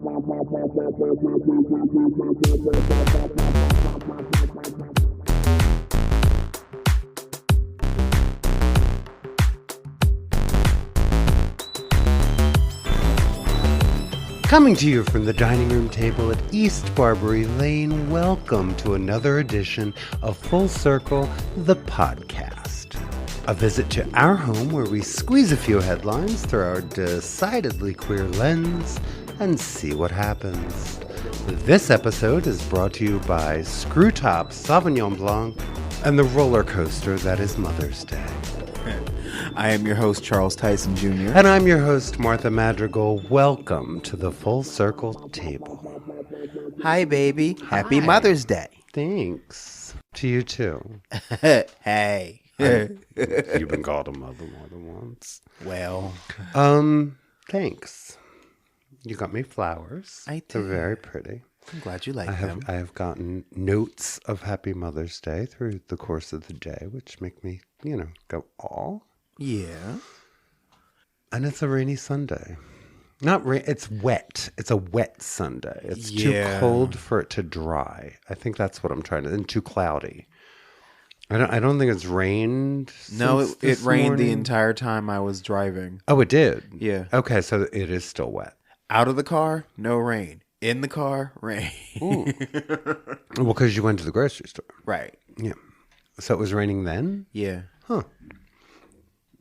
Coming to you from the dining room table at East Barbary Lane, welcome to another edition of Full Circle, the podcast. A visit to our home where we squeeze a few headlines through our decidedly queer lens and see what happens. This episode is brought to you by Screwtop Sauvignon Blanc and the roller coaster that is Mother's Day. I am your host, Charles Tyson Jr. And I'm your host, Martha Madrigal. Welcome to the Full Circle table. Hi, baby. Happy Hi. Mother's Day. Thanks. To you, too. Hey. You've been called a mother more than once. Well. Thanks. You got me flowers. I did. They're very pretty. I'm glad you like them. I have gotten notes of Happy Mother's Day through the course of the day, which make me, go, aw. Yeah. And it's a rainy Sunday. Not rain. It's wet. It's a wet Sunday. It's too cold for it to dry. I think that's what I'm trying to. And too cloudy. I don't think it's rained. No, it rained morning. the entire time I was driving. Oh, it did. Yeah. Okay, so it is still wet. Out of the car, no rain. In the car, rain. Ooh. Well, because you went to the grocery store. Right. Yeah. So it was raining then? Yeah. Huh.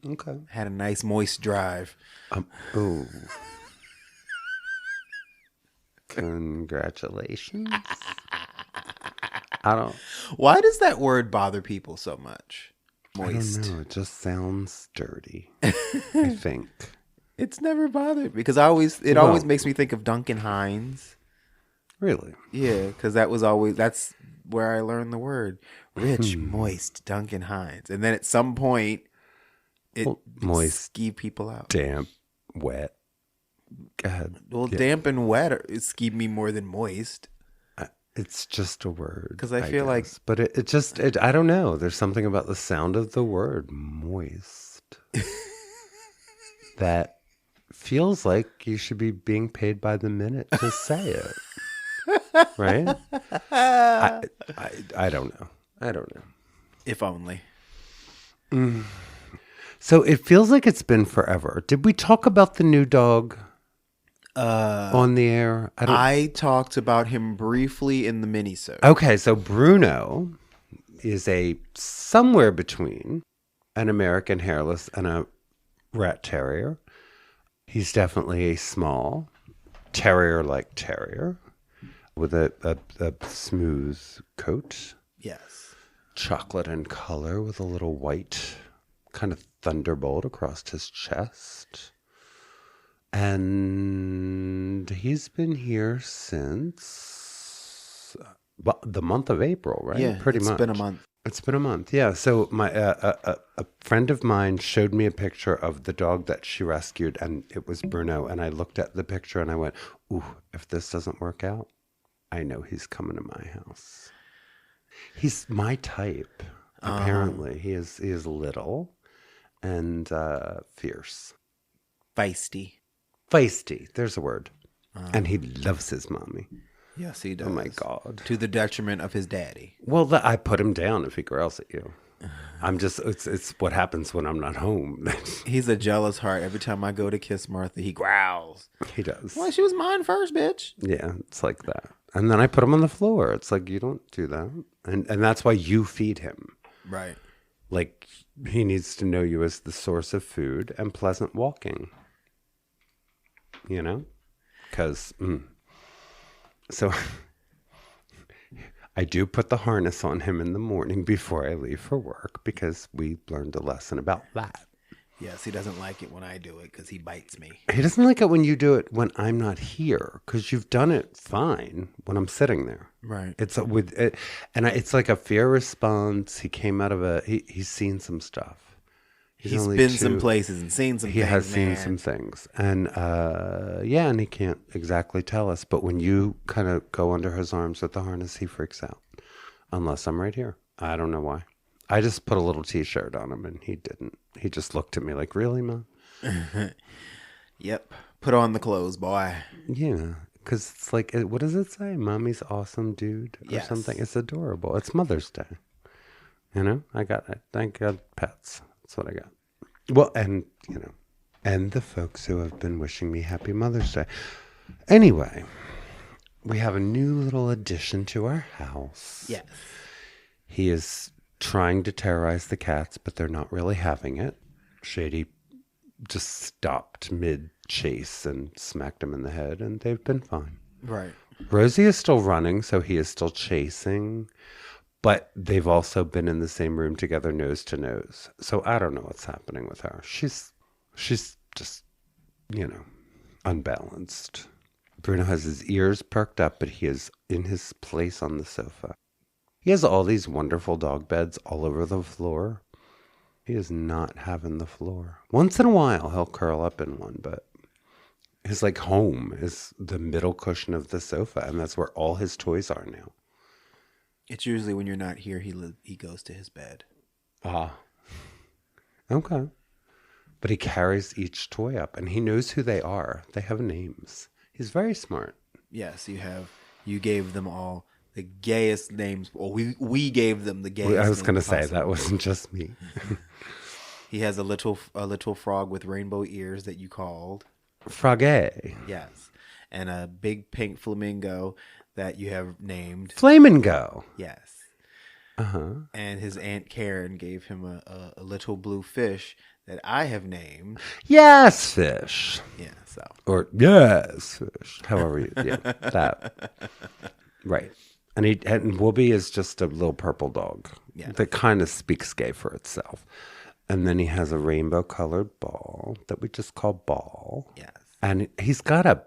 Okay. Had a nice moist drive. Ooh. Congratulations. Why does that word bother people so much? Moist. I don't know. It just sounds dirty, I think. It's never bothered because it always makes me think of Duncan Hines. Really? Yeah, because that's where I learned the word. Rich, moist, Duncan Hines. And then at some point, moist, skeeve people out. Damp, wet. Go ahead. Well, damp and wet skeeve me more than moist. It's just a word. Because I feel like... But it I don't know. There's something about the sound of the word moist that feels like you should be being paid by the minute to say it. Right? I don't know. I don't know. If only. So it feels like it's been forever. Did we talk about the new dog on the air? I talked about him briefly in the mini-sode. Okay, so Bruno is a somewhere between an American hairless and a rat terrier. He's definitely a small terrier-like terrier with a smooth coat. Yes. Chocolate in color with a little white kind of thunderbolt across his chest. And he's been here since the month of April, right? Yeah, Pretty much. It's been a month. It's been a month, yeah. So my a friend of mine showed me a picture of the dog that she rescued, and it was Bruno. And I looked at the picture and I went, "Ooh, if this doesn't work out, I know he's coming to my house." He's my type. Apparently, he is little and fierce, Feisty. There's a word. And he loves his mommy. Yes, he does. Oh my God. To the detriment of his daddy. Well, I put him down if he growls at you. I'm just, it's what happens when I'm not home. He's a jealous heart. Every time I go to kiss Martha, he growls. He does. Well, she was mine first, bitch. Yeah, it's like that. And then I put him on the floor. It's like, you don't do that. And that's why you feed him. Right. Like, he needs to know you as the source of food and pleasant walking. You know? Because, So I do put the harness on him in the morning before I leave for work because we learned a lesson about that. Yes, he doesn't like it when I do it because he bites me. He doesn't like it when you do it when I'm not here because you've done it fine when I'm sitting there. Right. It's it's like a fear response. He came out of he's seen some stuff. He's been some places and seen some things. He has seen some things. And and he can't exactly tell us. But when you kind of go under his arms with the harness, he freaks out. Unless I'm right here. I don't know why. I just put a little T-shirt on him and he didn't. He just looked at me like, really, Mom? Yep. Put on the clothes, boy. Yeah. Because it's like, what does it say? Mommy's awesome dude or Yes. something. It's adorable. It's Mother's Day. You know, I thank God pets. That's what I got. Well, and, and the folks who have been wishing me happy Mother's Day. Anyway, we have a new little addition to our house. Yes. He is trying to terrorize the cats, but they're not really having it. Shady just stopped mid-chase and smacked him in the head, and they've been fine. Right. Rosie is still running, so he is still chasing, but they've also been in the same room together, nose to nose. So I don't know what's happening with her. She's just, unbalanced. Bruno has his ears perked up, but he is in his place on the sofa. He has all these wonderful dog beds all over the floor. He is not having the floor. Once in a while, he'll curl up in one, but his home is the middle cushion of the sofa, and that's where all his toys are now. It's usually when you're not here, he goes to his bed. Ah. Okay. But he carries each toy up, and he knows who they are. They have names. He's very smart. Yes, you gave them all the gayest names. Well, we gave them the gayest names. I was going to say, possible. that wasn't just me. He has a little frog with rainbow ears that you called Froggy. Yes, and a big pink flamingo that you have named Flamingo. Yes. Uh-huh. And his Aunt Karen gave him a little blue fish that I have named Yes, fish. Yeah. So Or yes, fish. However you, that. Right. And Whoopi is just a little purple dog that kind of speaks gay for itself. And then he has a rainbow-colored ball that we just call Ball. Yes. And he's got a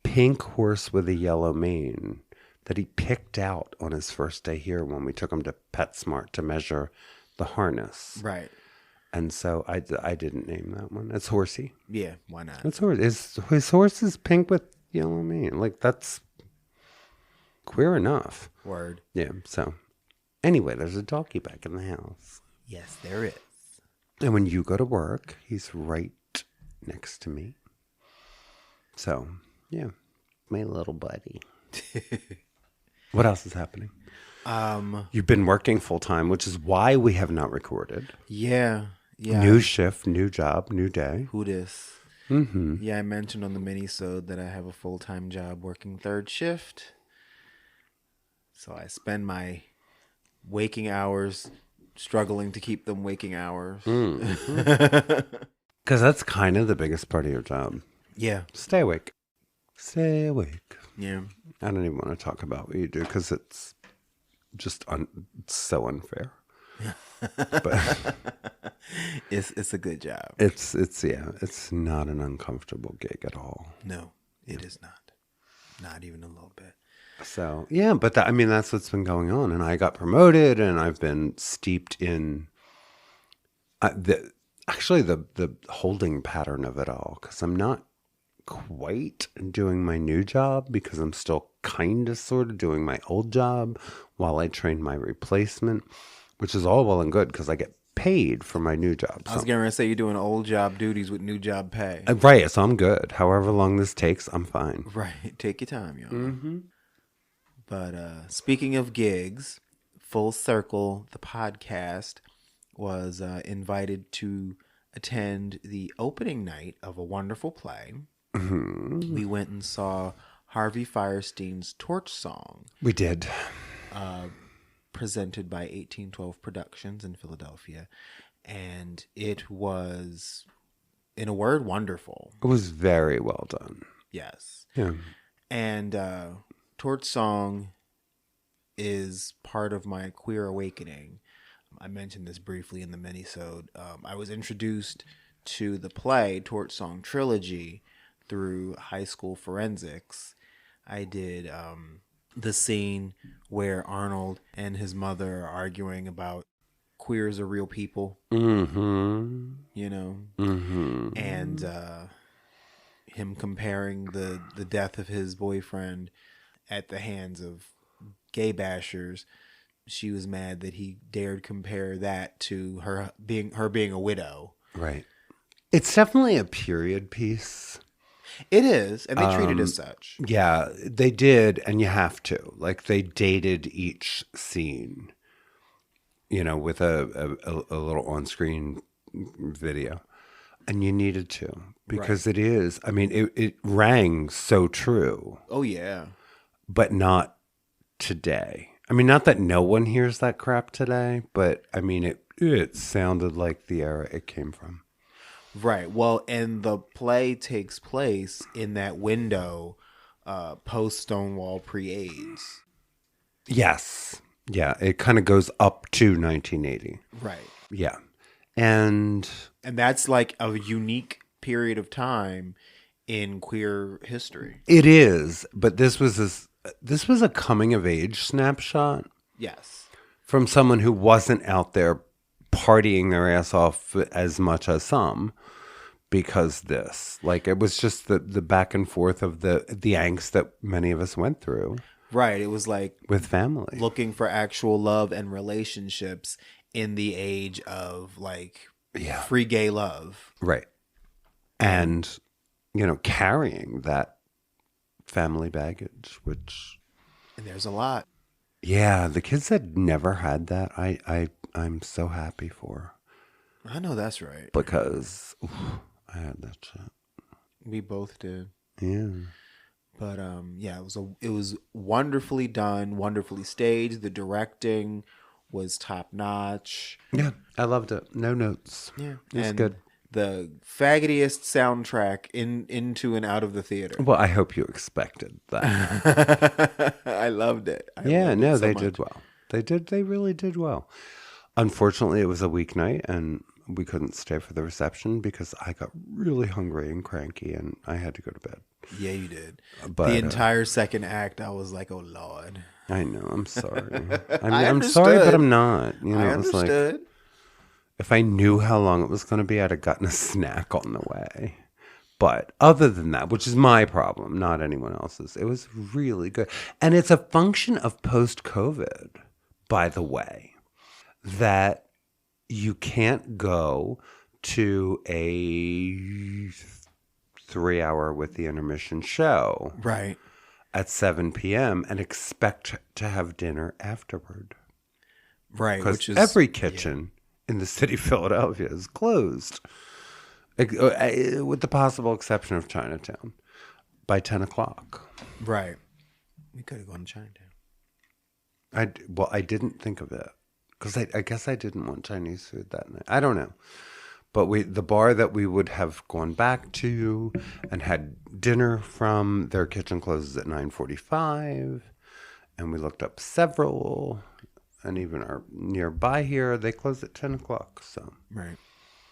pink horse with a yellow mane that he picked out on his first day here when we took him to PetSmart to measure the harness. Right. And so I didn't name that one. It's Horsey. Yeah, why not? It's Horsey. His horse is pink with yellow mane. That's queer enough. Word. Yeah, so anyway, there's a doggy back in the house. Yes, there is. And when you go to work, he's right next to me. So, yeah, my little buddy. What else is happening? You've been working full time, which is why we have not recorded. Yeah. New shift, new job, new day. Who dis? Mm-hmm. Yeah, I mentioned on the mini-sode that I have a full-time job working third shift. So I spend my waking hours struggling to keep them waking hours. Because that's kind of the biggest part of your job. Yeah. Stay awake. Stay awake. Yeah. I don't even want to talk about what you do because it's just it's so unfair. But it's a good job. It's not an uncomfortable gig at all. No, it is not. Not even a little bit. So, yeah, but that's what's been going on. And I got promoted and I've been steeped in the holding pattern of it all because I'm not quite doing my new job because I'm still kind of sort of doing my old job while I train my replacement, which is all well and good because I get paid for my new job. I was going to say you're doing old job duties with new job pay. Right, so I'm good. However long this takes, I'm fine. Right, take your time, y'all. Mm-hmm. But speaking of gigs, Full Circle, the podcast, was invited to attend the opening night of a wonderful play. Mm-hmm. We went and saw Harvey Fierstein's Torch Song. We did. Presented by 1812 Productions in Philadelphia. And it was, in a word, wonderful. It was very well done. Yes. Yeah. And Torch Song is part of my queer awakening. I mentioned this briefly in the mini-sode. I was introduced to the play Torch Song Trilogy through high school forensics. I did the scene where Arnold and his mother are arguing about queers are real people. Mm-hmm. You know? Mm-hmm. And him comparing the death of his boyfriend at the hands of gay bashers. She was mad that he dared compare that to her being a widow. Right. It's definitely a period piece. It is, and they treat it as such. Yeah, they did, and you have to. Like, they dated each scene, with a little on-screen video. And you needed to, because Right. it is, I mean, it rang so true, Oh, yeah. but not today. I mean, not that no one hears that crap today, but I mean, it sounded like the era it came from. Right. Well, and the play takes place in that window post Stonewall, pre-AIDS. Yes. Yeah, it kind of goes up to 1980. Right. Yeah. And that's like a unique period of time in queer history. it is, but this was a coming of age snapshot Yes. from someone who wasn't out there partying their ass off as much as some, because it was just the back and forth of the angst that many of us went through. Right. It was like with family, looking for actual love and relationships in the age of free gay love. Right. And, carrying that family baggage, and there's a lot. Yeah, the kids that never had that, I'm so happy for. I know that's right. Because I had that shit. We both did. Yeah. But it was wonderfully done, wonderfully staged. The directing was top notch. Yeah, I loved it. No notes. Yeah, it was good. The faggotiest soundtrack into and out of the theater. Well, I hope you expected that. I loved it. They did well. They really did well. Unfortunately, it was a weeknight, and we couldn't stay for the reception because I got really hungry and cranky, and I had to go to bed. Yeah, you did. But the entire second act, I was like, "Oh Lord." I know. I'm sorry. I'm sorry, but I'm not. I understood. It was like, if I knew how long it was going to be, I'd have gotten a snack on the way. But other than that, which is my problem, not anyone else's, it was really good. And it's a function of post-COVID, by the way, that you can't go to a 3-hour with the intermission show right at 7 p.m. and expect to have dinner afterward. Right. Because every kitchen in the city of Philadelphia is closed, with the possible exception of Chinatown, by 10 o'clock. Right. We could have gone to Chinatown. I didn't think of it because I guess I didn't want Chinese food that night. I don't know. But the bar that we would have gone back to and had dinner from, their kitchen closes at 9:45, and we looked up several, and even our nearby here, they close at 10 o'clock. So right,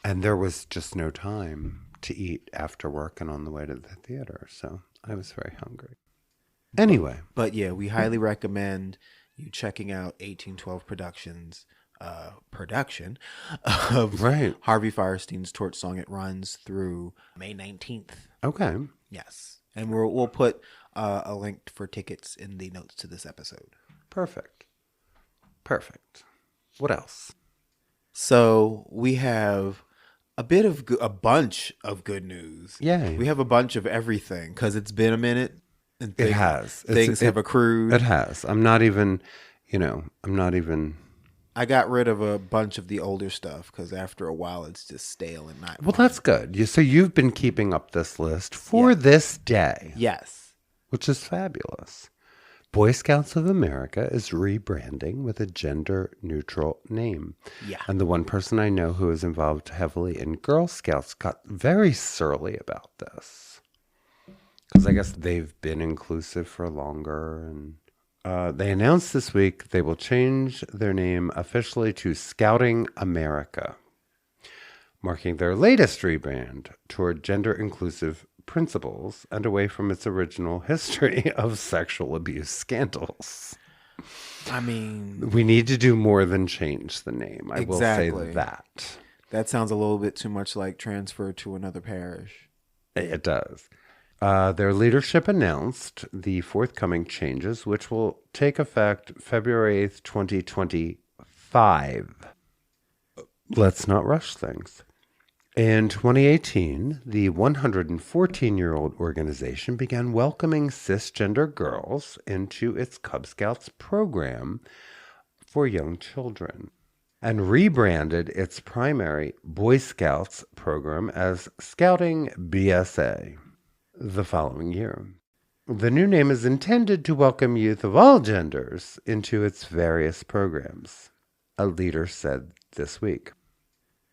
and there was just no time to eat after work and on the way to the theater, so I was very hungry. Anyway, but yeah, we highly recommend you checking out 1812 Productions. Production of Harvey Firestein's Torch Song. It runs through May 19th. Okay. Yes. And we'll put a link for tickets in the notes to this episode. Perfect. What else? So we have a bunch of good news. Yeah. We have a bunch of everything because it's been a minute. And it has. Things have accrued. It has. I'm not even. I got rid of a bunch of the older stuff because after a while it's just stale and not. Well, that's good. So you've been keeping up this list for this day. Yes. Which is fabulous. Boy Scouts of America is rebranding with a gender-neutral name. Yeah. And the one person I know who is involved heavily in Girl Scouts got very surly about this. Because I guess they've been inclusive for longer, and they announced this week they will change their name officially to Scouting America, marking their latest rebrand toward gender-inclusive principles and away from its original history of sexual abuse scandals. I mean, we need to do more than change the name. I will say that. That sounds a little bit too much like transfer to another parish. It does. Their leadership announced the forthcoming changes, which will take effect February 8th, 2025. Let's not rush things. In 2018, the 114-year-old organization began welcoming cisgender girls into its Cub Scouts program for young children and rebranded its primary Boy Scouts program as Scouting BSA the following year. The new name is intended to welcome youth of all genders into its various programs, a leader said this week.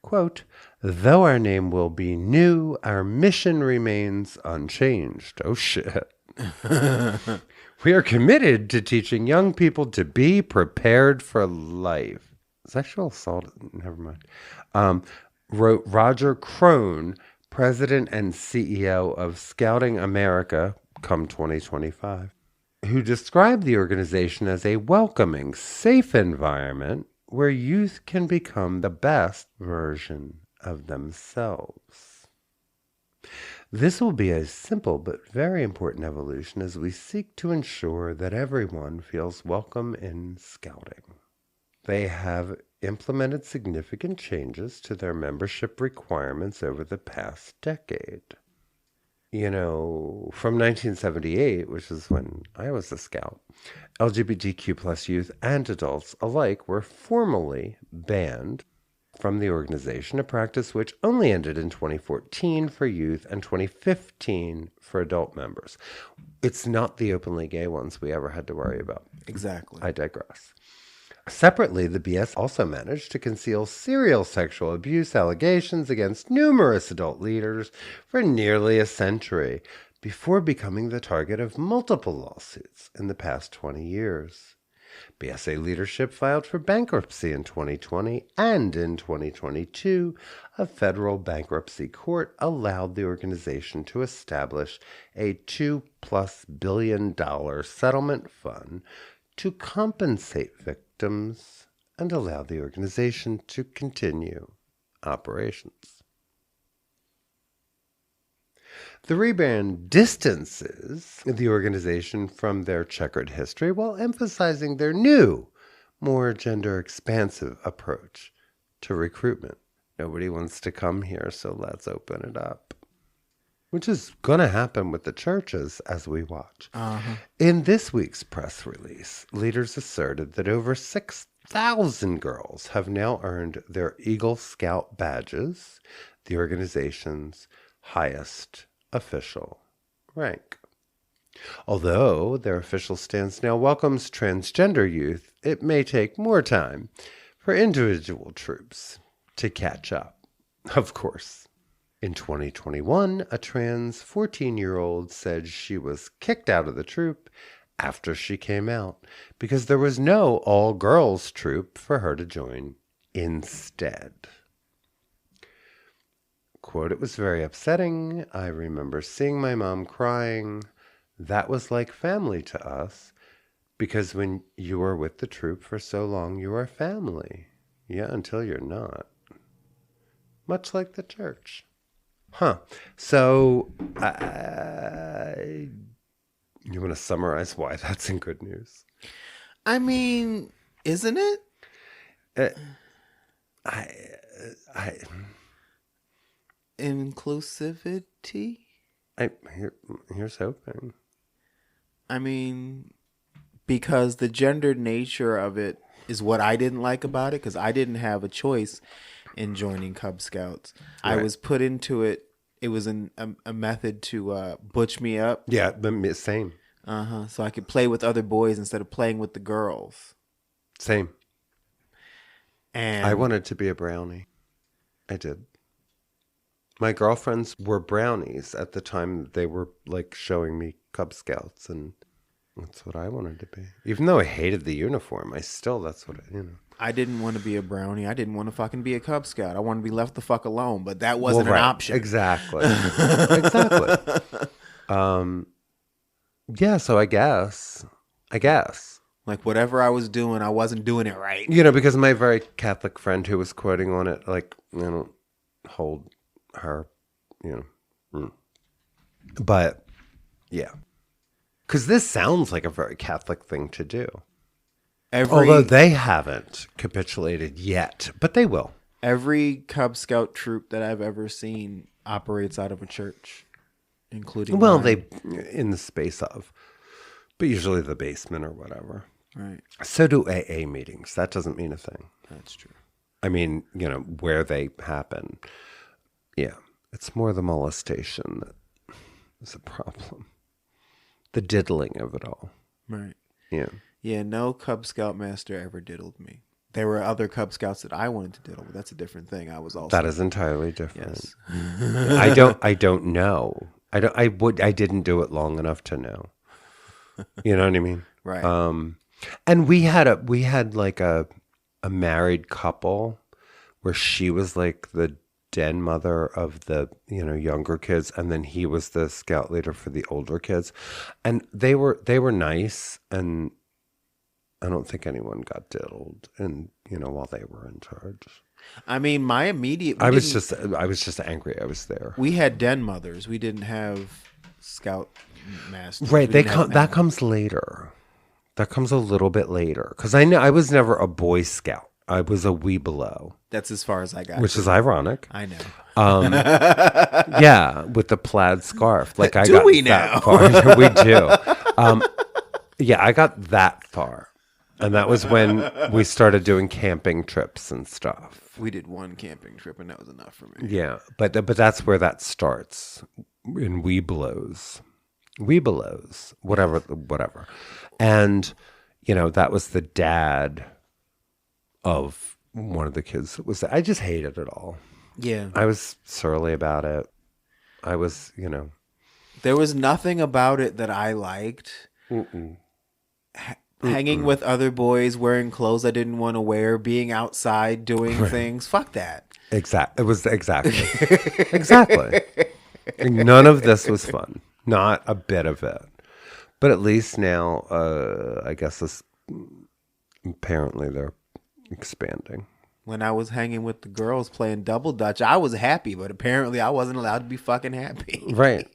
Quote, though our name will be new, our mission remains unchanged. Oh, shit. We are committed to teaching young people to be prepared for life. Sexual assault, never mind. Wrote Roger Crone, president and CEO of Scouting America, come 2025, who described the organization as a welcoming, safe environment where youth can become the best version of themselves. This will be a simple but very important evolution as we seek to ensure that everyone feels welcome in Scouting. They have implemented significant changes to their membership requirements over the past decade. You know, from 1978, which is when I was a scout, LGBTQ plus youth and adults alike were formally banned from the organization, a practice which only ended in 2014 for youth and 2015 for adult members. It's not the openly gay ones we ever had to worry about. Exactly. I digress. Separately, the BS also managed to conceal serial sexual abuse allegations against numerous adult leaders for nearly a century before becoming the target of multiple lawsuits in the past 20 years. BSA leadership filed for bankruptcy in 2020, and in 2022, a federal bankruptcy court allowed the organization to establish a $2+ billion settlement fund to compensate victims and allow the organization to continue operations. The rebrand distances the organization from their checkered history while emphasizing their new, more gender-expansive approach to recruitment. Nobody wants to come here, so let's open it up. Which is going to happen with the churches as we watch. In this week's press release, leaders asserted that over 6,000 girls have now earned their Eagle Scout badges, the organization's highest official rank. Although their official stance now welcomes transgender youth, it may take more time for individual troops to catch up. Of course. In 2021, a trans 14-year-old said she was kicked out of the troop after she came out because there was no all-girls troop for her to join instead. Quote, it was very upsetting. I remember seeing my mom crying. That was like family to us because when you are with the troop for so long, you are family. Yeah, until you're not. Much like the church. Huh. So, you want to summarize why that's in good news? I mean, isn't it? Inclusivity? Here's hoping. I mean, because the gendered nature of it is what I didn't like about it, because I didn't have a choice in joining Cub Scouts. Right. I was put into it. It was a method to butch me up. Yeah, same. So I could play with other boys instead of playing with the girls. Same. And I wanted to be a brownie. I did. My girlfriends were brownies at the time. They were like showing me Cub Scouts, and that's what I wanted to be. Even though I hated the uniform, that's what I didn't want to be a brownie. I didn't want to fucking be a Cub Scout. I wanted to be left the fuck alone, but that wasn't an option. Exactly. Exactly. Yeah, so I guess. Like whatever I was doing, I wasn't doing it right. Because my very Catholic friend who was quoting on it, hold her, But, yeah. Because this sounds like a very Catholic thing to do. Although they haven't capitulated yet, but they will. Every Cub Scout troop that I've ever seen operates out of a church, including Well, mine. in the space of, but usually the basement or whatever. Right. So do AA meetings. That doesn't mean a thing. That's true. I mean, where they happen. Yeah. It's more the molestation that is a problem. The diddling of it all. Right. Yeah. Yeah, no Cub Scout master ever diddled me. There were other Cub Scouts that I wanted to diddle, but that's a different thing. I was also That is entirely different. yes. I don't know. I didn't do it long enough to know. You know what I mean? Right. And we had like a married couple where she was like the den mother of the younger kids, and then he was the scout leader for the older kids, and they were nice, and I don't think anyone got diddled, and while they were in charge. I mean, my immediate. I was just angry. I was there. We had den mothers. We didn't have scout masters. Right. That comes later. That comes a little bit later, because I was never a Boy Scout. I was a wee below. That's as far as I got. Which is ironic. I know. Yeah, with the plaid scarf. Like Do we now? Far. We do. Yeah, I got that far. And that was when we started doing camping trips and stuff. We did one camping trip, and that was enough for me. Yeah, but that's where that starts, in Webelos, whatever. And, that was the dad of one of the kids. I just hated it all. Yeah. I was surly about it. I was, There was nothing about it that I liked. Hanging with other boys, wearing clothes I didn't want to wear, being outside doing things. Fuck that. It was exactly. Exactly. None of this was fun. Not a bit of it. But at least now, I guess apparently they're expanding. When I was hanging with the girls playing double dutch, I was happy, but apparently I wasn't allowed to be fucking happy. Right.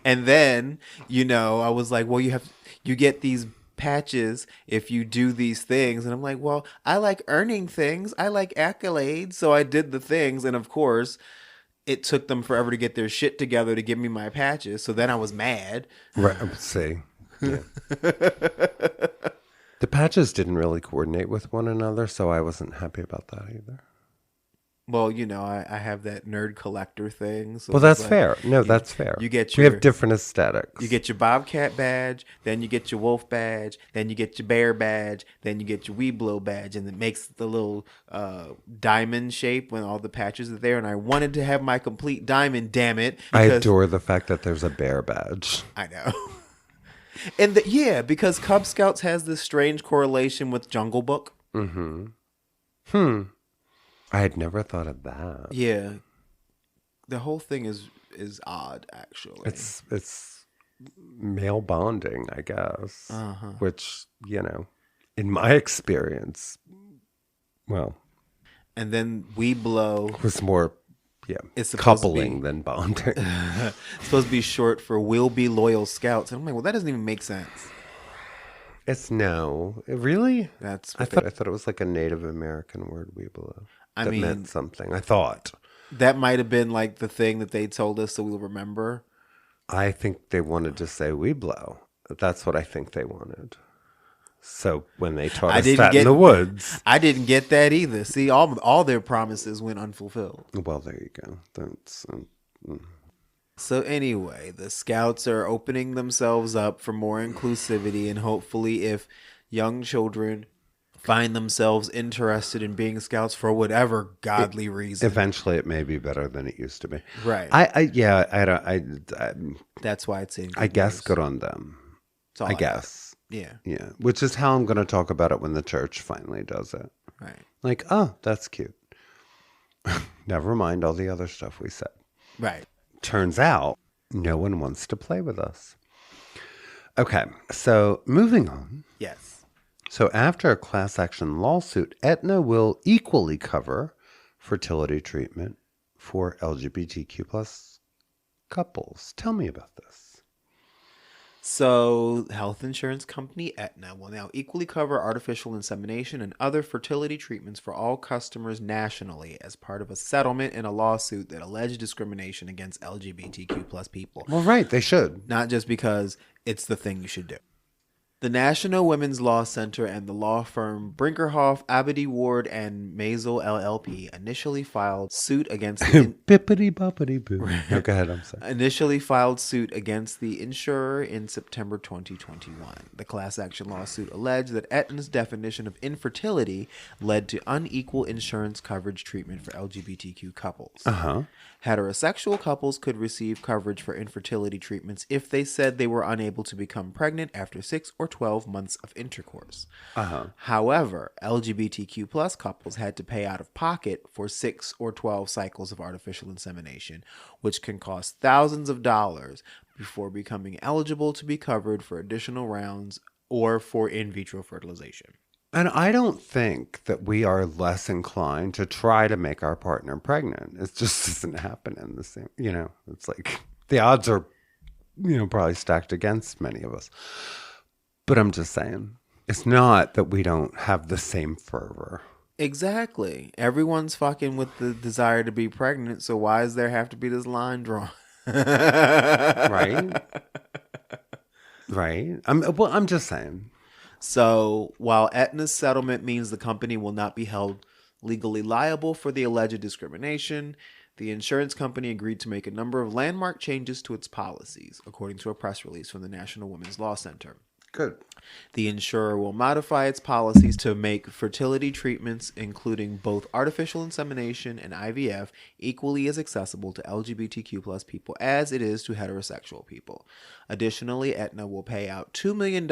And then, I was like, well, you get these patches if you do these things. And I'm like, well, I like earning things. I like accolades. So I did the things. And of course, it took them forever to get their shit together to give me my patches. So then I was mad. Right. See. Yeah. The patches didn't really coordinate with one another, so I wasn't happy about that either. Well, I have that nerd collector thing. So well, that's fair. No, that's fair. We have different aesthetics. You get your Bobcat badge, then you get your Wolf badge, then you get your Bear badge, then you get your Weeblo badge, and it makes the little diamond shape when all the patches are there. And I wanted to have my complete diamond, damn it. I adore the fact that there's a bear badge. I know. And because Cub Scouts has this strange correlation with Jungle Book. Mm-hmm. I had never thought of that. Yeah. The whole thing is odd, actually. It's male bonding, I guess. Uh-huh. Which, in my experience, well. And then Weeblo was more, it's coupling than bonding. It's supposed to be short for We'll Be Loyal Scouts. And I'm like, well, that doesn't even make sense. It's no. Really? I thought it was like a Native American word, Weeblo. That meant something. I thought. That might have been like the thing that they told us so we'll remember. I think they wanted to say Weeblo. That's what I think they wanted. So when they taught us that in the woods. I didn't get that either. See, all their promises went unfulfilled. Well, there you go. That's... So anyway, the Scouts are opening themselves up for more inclusivity, and hopefully if young children find themselves interested in being Scouts for whatever godly reason, eventually it may be better than it used to be. Right. That's why it's in. I guess good on them. I guess. Yeah. Yeah. Which is how I'm going to talk about it when the church finally does it. Right. Like, oh, that's cute. Never mind all the other stuff we said. Right. Turns out no one wants to play with us. Okay. So moving on. Yes. So after a class action lawsuit, Aetna will equally cover fertility treatment for LGBTQ plus couples. Tell me about this. So, health insurance company Aetna will now equally cover artificial insemination and other fertility treatments for all customers nationally as part of a settlement in a lawsuit that alleged discrimination against LGBTQ plus people. Well, right, they should. Not just because it's the thing you should do. The National Women's Law Center and the law firm Brinkerhoff, Abedy Ward, and Maisel LLP initially filed suit against the Bippity boppity boo. No, go ahead. I'm sorry. initially filed suit against the insurer in September 2021. The class action lawsuit alleged that Aetna's definition of infertility led to unequal insurance coverage treatment for LGBTQ couples. Heterosexual couples could receive coverage for infertility treatments if they said they were unable to become pregnant after 6 or 12 months of intercourse. However, LGBTQ plus couples had to pay out of pocket for 6 or 12 cycles of artificial insemination, which can cost thousands of dollars before becoming eligible to be covered for additional rounds or for in vitro fertilization. And I don't think that we are less inclined to try to make our partner pregnant. It just doesn't happen in the same, it's like the odds are, probably stacked against many of us. But I'm just saying, it's not that we don't have the same fervor. Exactly. Everyone's fucking with the desire to be pregnant, so why does there have to be this line drawn? Right? Right? I'm just saying. So while Aetna's settlement means the company will not be held legally liable for the alleged discrimination, the insurance company agreed to make a number of landmark changes to its policies, according to a press release from the National Women's Law Center. Good. The insurer will modify its policies to make fertility treatments, including both artificial insemination and IVF, equally as accessible to LGBTQ plus people as it is to heterosexual people. Additionally, Aetna will pay out $2 million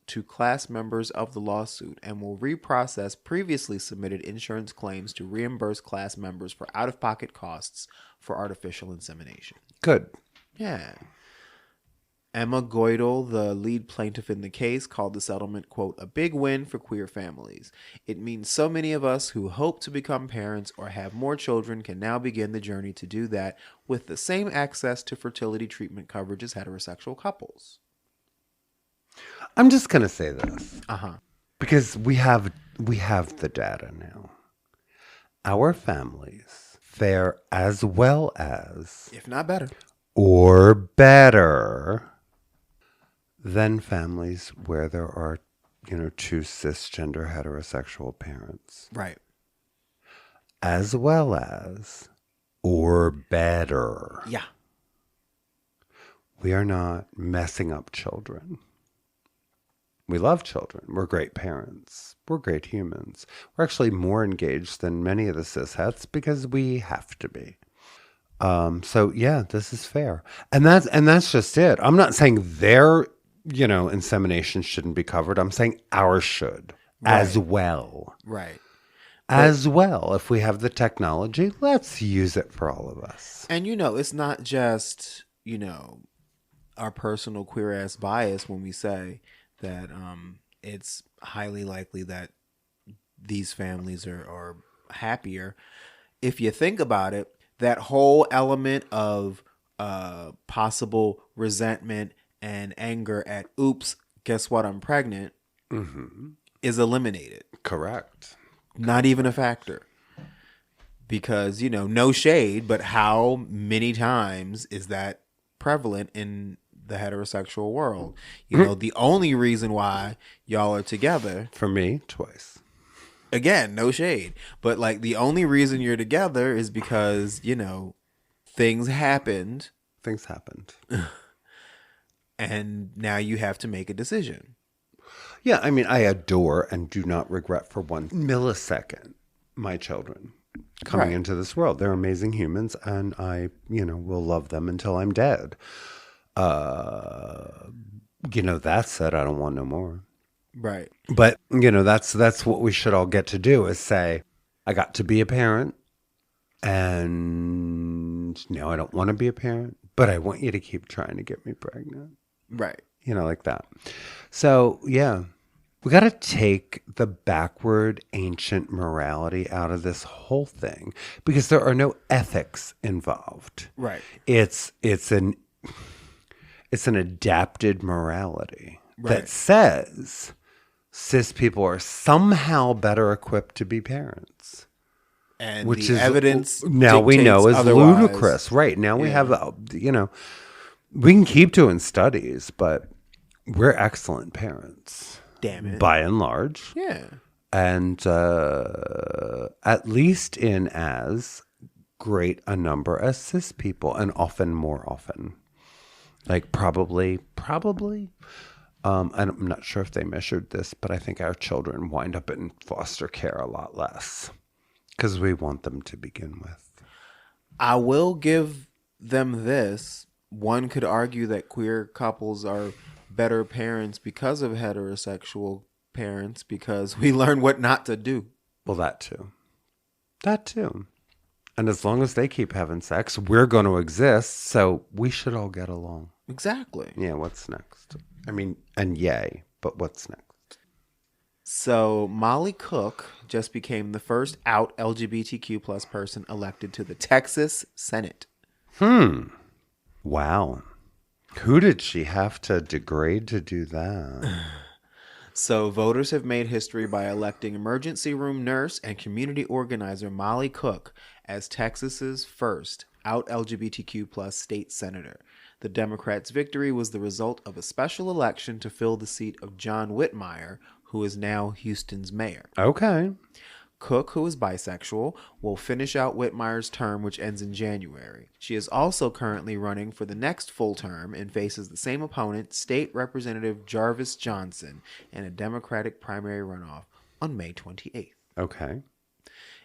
to class members of the lawsuit and will reprocess previously submitted insurance claims to reimburse class members for out-of-pocket costs for artificial insemination. Good. Yeah. Emma Goidel, the lead plaintiff in the case, called the settlement, quote, a big win for queer families. It means so many of us who hope to become parents or have more children can now begin the journey to do that with the same access to fertility treatment coverage as heterosexual couples. I'm just going to say this. Because we have the data now. Our families fare as well as, if not better, or better than families where there are, two cisgender heterosexual parents. Right. As well as, or better. Yeah. We are not messing up children. We love children. We're great parents. We're great humans. We're actually more engaged than many of the cis-hets because we have to be. So yeah, this is fair. And that's just it. I'm not saying their, insemination shouldn't be covered. I'm saying ours should as well. Right. As well. If we have the technology, let's use it for all of us. And it's not just, our personal queer ass bias when we say that it's highly likely that these families are happier. If you think about it, that whole element of possible resentment and anger at, oops, guess what, I'm pregnant, is eliminated. Correct. Not even a factor. Because, no shade, but how many times is that prevalent in the heterosexual world? The only reason why y'all are together. For me, twice. Again, no shade. But the only reason you're together is because, things happened. Things happened. And now you have to make a decision. Yeah, I mean, I adore and do not regret for 1 millisecond my children coming into this world. They're amazing humans, and I, will love them until I'm dead. That said, I don't want no more. Right. But, that's what we should all get to do is say, I got to be a parent, and I don't want to be a parent, but I want you to keep trying to get me pregnant. Right. Like that. So, yeah, we got to take the backward ancient morality out of this whole thing because there are no ethics involved. Right. It's It's an adapted morality Right. that says cis people are somehow better equipped to be parents. And Which the is evidence now we know is otherwise. ludicrous. Right. Now we have, we can keep doing studies, but we're excellent parents. Damn it. By and large. Yeah. And at least in as great a number as cis people, and often more often. Like probably. I'm not sure if they measured this, but I think our children wind up in foster care a lot less because we want them to begin with. I will give them this. One could argue that queer couples are better parents because of heterosexual parents because we learn what not to do. Well, that too. And as long as they keep having sex, we're going to exist, so we should all get along. Exactly. Yeah, what's next? I mean, and yay, but what's next? So Molly Cook just became the first out LGBTQ plus person elected to the Texas Senate. Wow. Who did she have to degrade to do that? So voters have made history by electing emergency room nurse and community organizer Molly Cook as Texas's first out LGBTQ plus state senator. The Democrats' victory was the result of a special election to fill the seat of John Whitmire, who is now Houston's mayor. Okay. Cook, who is bisexual, will finish out Whitmire's term, which ends in January. She is also currently running for the next full term and faces the same opponent, State Representative Jarvis Johnson, in a Democratic primary runoff on May 28th. Okay.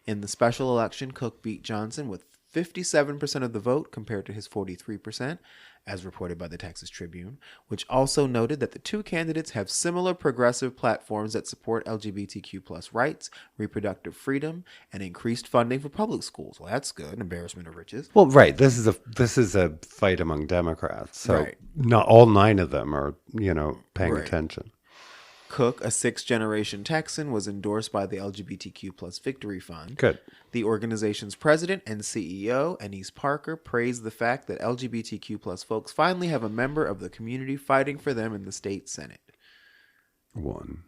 In the special election, Cook beat Johnson with 57% of the vote compared to his 43%, as reported by the Texas Tribune, which also noted that the two candidates have similar progressive platforms that support LGBTQ plus rights, reproductive freedom, and increased funding for public schools. Well, that's good. Embarrassment of riches. Well, right. This is a fight among Democrats. So Right. not all 9 of them are, paying Right. attention. Cook, a sixth-generation Texan, was endorsed by the LGBTQ plus Victory Fund. Good. The organization's president and CEO, Anise Parker, praised the fact that LGBTQ plus folks finally have a member of the community fighting for them in the state Senate. 1.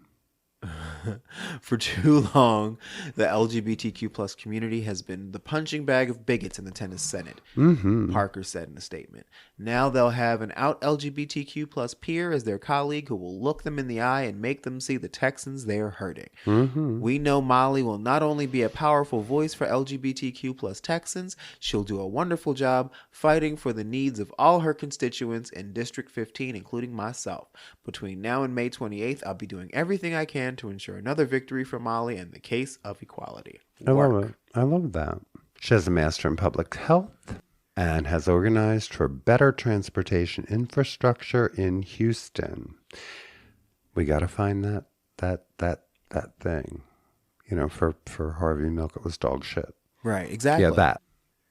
For too long, the LGBTQ plus community has been the punching bag of bigots in the Tennessee Senate, Parker said in a statement. Now they'll have an out LGBTQ plus peer as their colleague who will look them in the eye and make them see the Texans they're hurting. We know Molly will not only be a powerful voice for LGBTQ plus Texans, she'll do a wonderful job fighting for the needs of all her constituents in District 15, including myself. Between now and May 28th, I'll be doing everything I can to ensure another victory for Molly in the case of equality. I love it. I love that. She has a master in public health and has organized for better transportation infrastructure in Houston. We got to find that thing. For Harvey Milk, it was dog shit. Right, exactly. Yeah,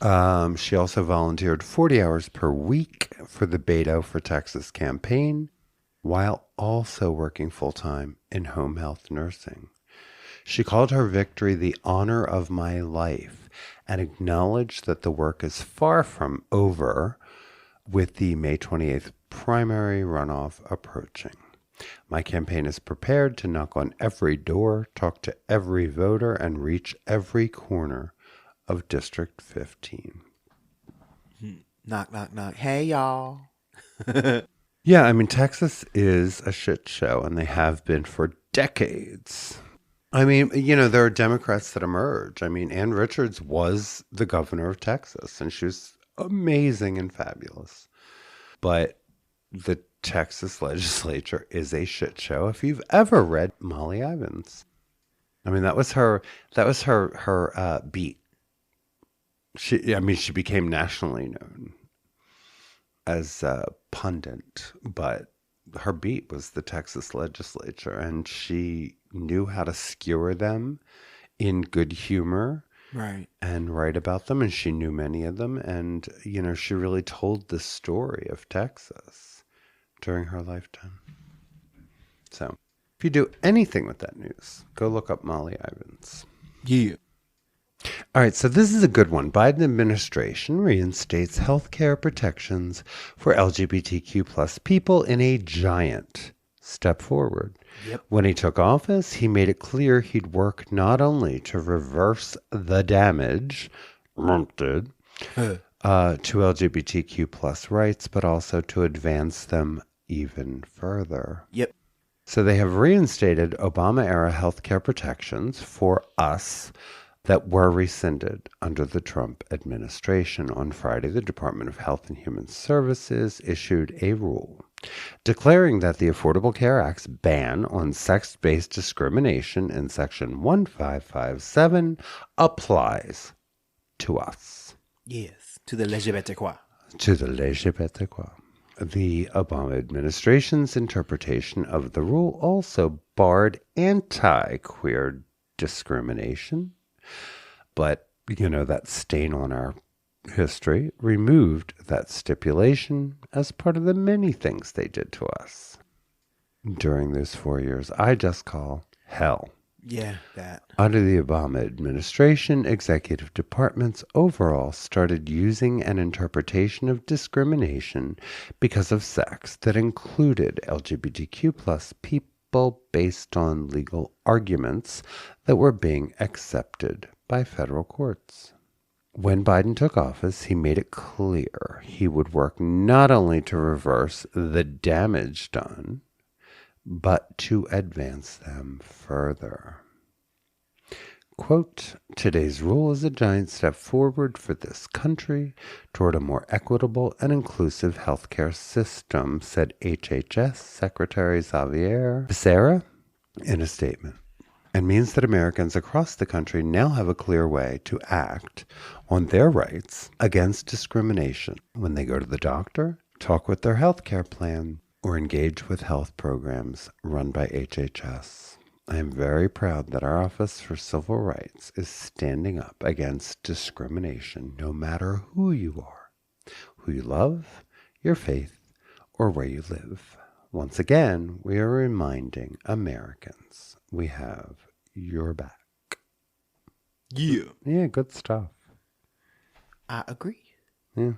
that. She also volunteered 40 hours per week for the Beto for Texas campaign, while also working full-time in home health nursing. She called her victory the honor of my life and acknowledged that the work is far from over with the May 28th primary runoff approaching. My campaign is prepared to knock on every door, talk to every voter, and reach every corner of District 15. Knock, knock, knock. Hey, y'all. Yeah, I mean, Texas is a shit show, and they have been for decades. I mean, there are Democrats that emerge. I mean, Ann Richards was the governor of Texas, and she was amazing and fabulous. But the Texas legislature is a shit show. If you've ever read Molly Ivins, I mean, that was her beat. She became nationally known as a pundit, but her beat was the Texas legislature, and she knew how to skewer them in good humor, right, and write about them, and she knew many of them, and she really told the story of Texas during her lifetime. So if you do anything with that news, go look up Molly Ivins. Yeah. All right, so this is a good one. Biden administration reinstates healthcare protections for LGBTQ plus people in a giant step forward. Yep. When he took office, he made it clear he'd work not only to reverse the damage did, to LGBTQ plus rights, but also to advance them even further. Yep. So they have reinstated Obama-era healthcare protections for us that were rescinded under the Trump administration. On Friday, the Department of Health and Human Services issued a rule declaring that the Affordable Care Act's ban on sex-based discrimination in Section 1557 applies to us. Yes, to the LGBTQ. To the LGBTQ. The Obama administration's interpretation of the rule also barred anti-queer discrimination. But, that stain on our history removed that stipulation as part of the many things they did to us during those 4 years I just call hell. Yeah, that. Under the Obama administration, executive departments overall started using an interpretation of discrimination because of sex that included LGBTQ plus people based on legal arguments that were being accepted by federal courts. When Biden took office, he made it clear he would work not only to reverse the damage done, but to advance them further. Quote, today's rule is a giant step forward for this country toward a more equitable and inclusive healthcare system, said HHS Secretary Xavier Becerra in a statement, and means that Americans across the country now have a clear way to act on their rights against discrimination when they go to the doctor, talk with their healthcare plan, or engage with health programs run by HHS. I am very proud that our Office for Civil Rights is standing up against discrimination no matter who you are, who you love, your faith, or where you live. Once again, we are reminding Americans we have your back. Yeah. Yeah, good stuff. I agree. Yeah.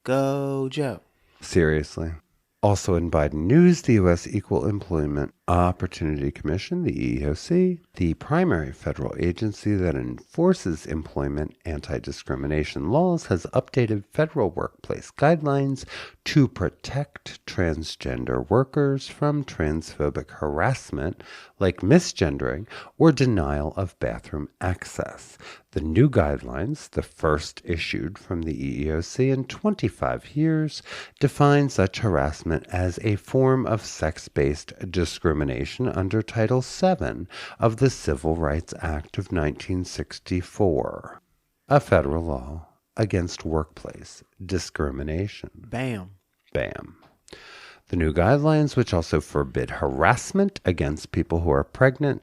Go, Joe. Seriously. Also in Biden news, the U.S. Equal Employment Opportunity Commission, the EEOC, the primary federal agency that enforces employment anti-discrimination laws, has updated federal workplace guidelines to protect transgender workers from transphobic harassment like misgendering or denial of bathroom access. The new guidelines, the first issued from the EEOC in 25 years, define such harassment as a form of sex-based discrimination under Title VII of the Civil Rights Act of 1964, a federal law against workplace discrimination. Bam. Bam. The new guidelines, which also forbid harassment against people who are pregnant,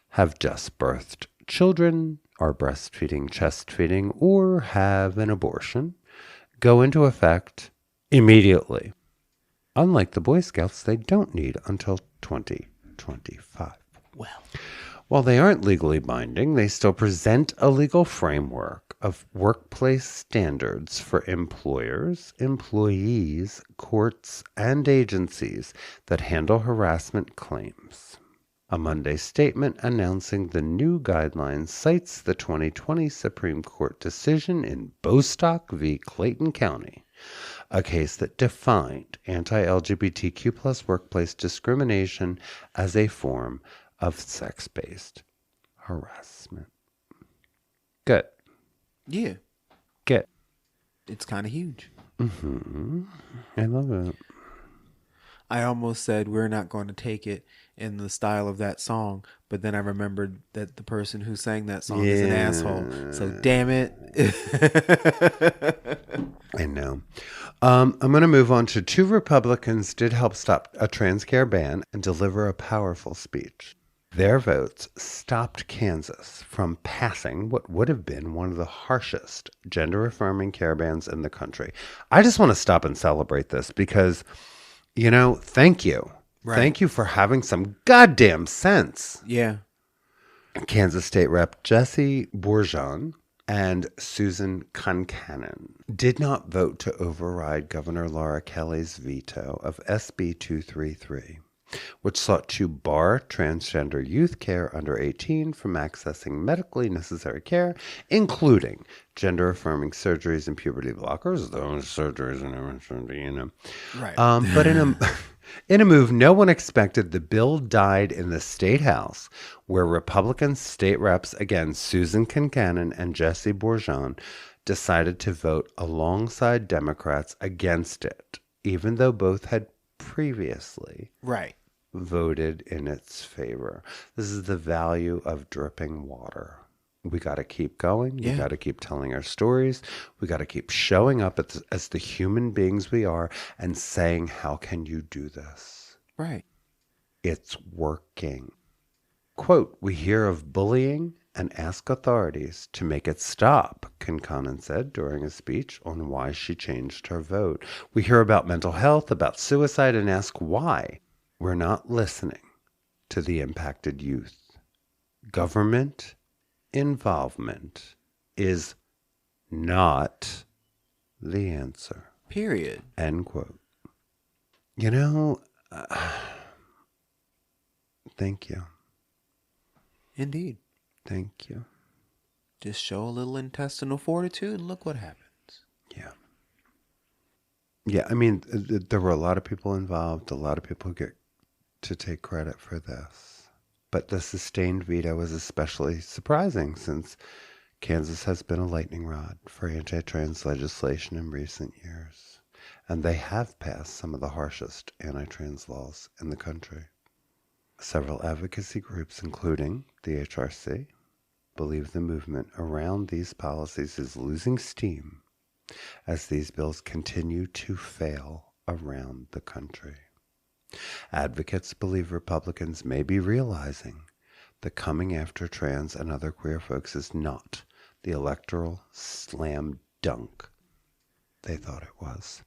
have just birthed children, are breastfeeding, chest feeding, or have an abortion, go into effect immediately. Unlike the Boy Scouts, they don't need until 2025. Well, while they aren't legally binding, they still present a legal framework of workplace standards for employers, employees, courts, and agencies that handle harassment claims. A Monday statement announcing the new guidelines cites the 2020 Supreme Court decision in Bostock v. Clayton County, a case that defined anti-LGBTQ plus workplace discrimination as a form of sex-based harassment. Good. yeah, Good. it's kind of huge. Mm-hmm. I love it. I almost said we're not going to take it in the style of that song, but then I remembered that the person who sang that song is an asshole. So damn it. I know. I'm going to move on to two Republicans did help stop a trans care ban and deliver a powerful speech. Their votes stopped Kansas from passing what would have been one of the harshest gender-affirming care bans in the country. I just want to stop and celebrate this because, thank you. Right. Thank you for having some goddamn sense. Yeah. Kansas State Rep. Jesse Bourgeon and Susan Concannon did not vote to override Governor Laura Kelly's veto of SB 233, which sought to bar transgender youth care under 18 from accessing medically necessary care, including gender-affirming surgeries and puberty blockers. Those surgeries and everything, Right. But in a move no one expected, the bill died in the State House, where Republican state reps, again Susan Concannon and Jesse Bourgeon, decided to vote alongside Democrats against it, even though both had previously voted in its favor. This is the value of dripping water. We got to keep going. We got to keep telling our stories. We got to keep showing up as the human beings we are and saying, how can you do this? Right. It's working. Quote, we hear of bullying and ask authorities to make it stop, Concannon said during a speech on why she changed her vote. We hear about mental health, about suicide, and ask why. We're not listening to the impacted youth. Government involvement is not the answer. Period. End quote. Thank you. Indeed. Thank you. Just show a little intestinal fortitude and look what happens. Yeah. Yeah, I mean, there were a lot of people involved. A lot of people get to take credit for this. But the sustained veto is especially surprising since Kansas has been a lightning rod for anti-trans legislation in recent years. And they have passed some of the harshest anti-trans laws in the country. Several advocacy groups, including the HRC, believe the movement around these policies is losing steam as these bills continue to fail around the country. Advocates believe Republicans may be realizing that coming after trans and other queer folks is not the electoral slam dunk they thought it was.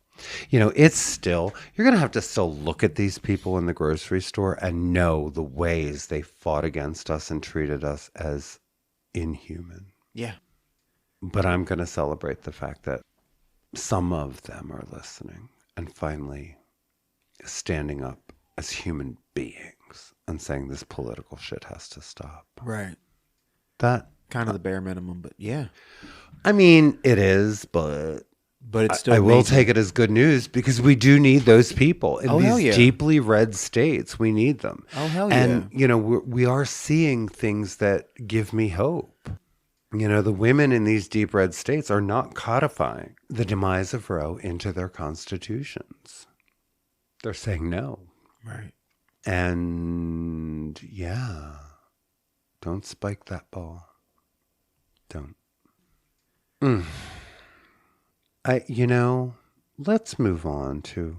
It's still, you're going to have to still look at these people in the grocery store and know the ways they fought against us and treated us as inhuman. Yeah. But I'm going to celebrate the fact that some of them are listening and finally standing up as human beings and saying this political shit has to stop. Right. That kind of the bare minimum, but yeah. I mean, it is, but it's still I will take it as good news because we do need those people in these deeply red states. We need them. Oh, hell yeah. And, we are seeing things that give me hope. The women in these deep red states are not codifying the demise of Roe into their constitutions. They're saying no. Right. And don't spike that ball. Don't. Let's move on to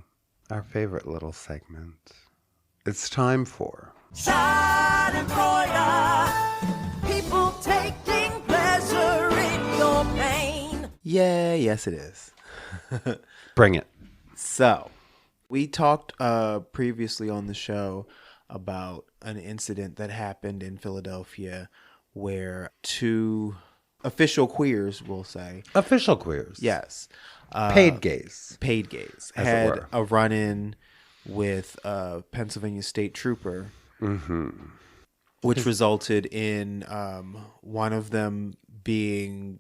our favorite little segment. It's time for Silent Broiler, people taking pleasure in your pain. Yeah, yes it is. Bring it. So, we talked previously on the show about an incident that happened in Philadelphia where two official queers, we'll say. Official queers. Yes. Paid gays. Paid gays. As it had were. a run-in with a Pennsylvania state trooper, which resulted in one of them being,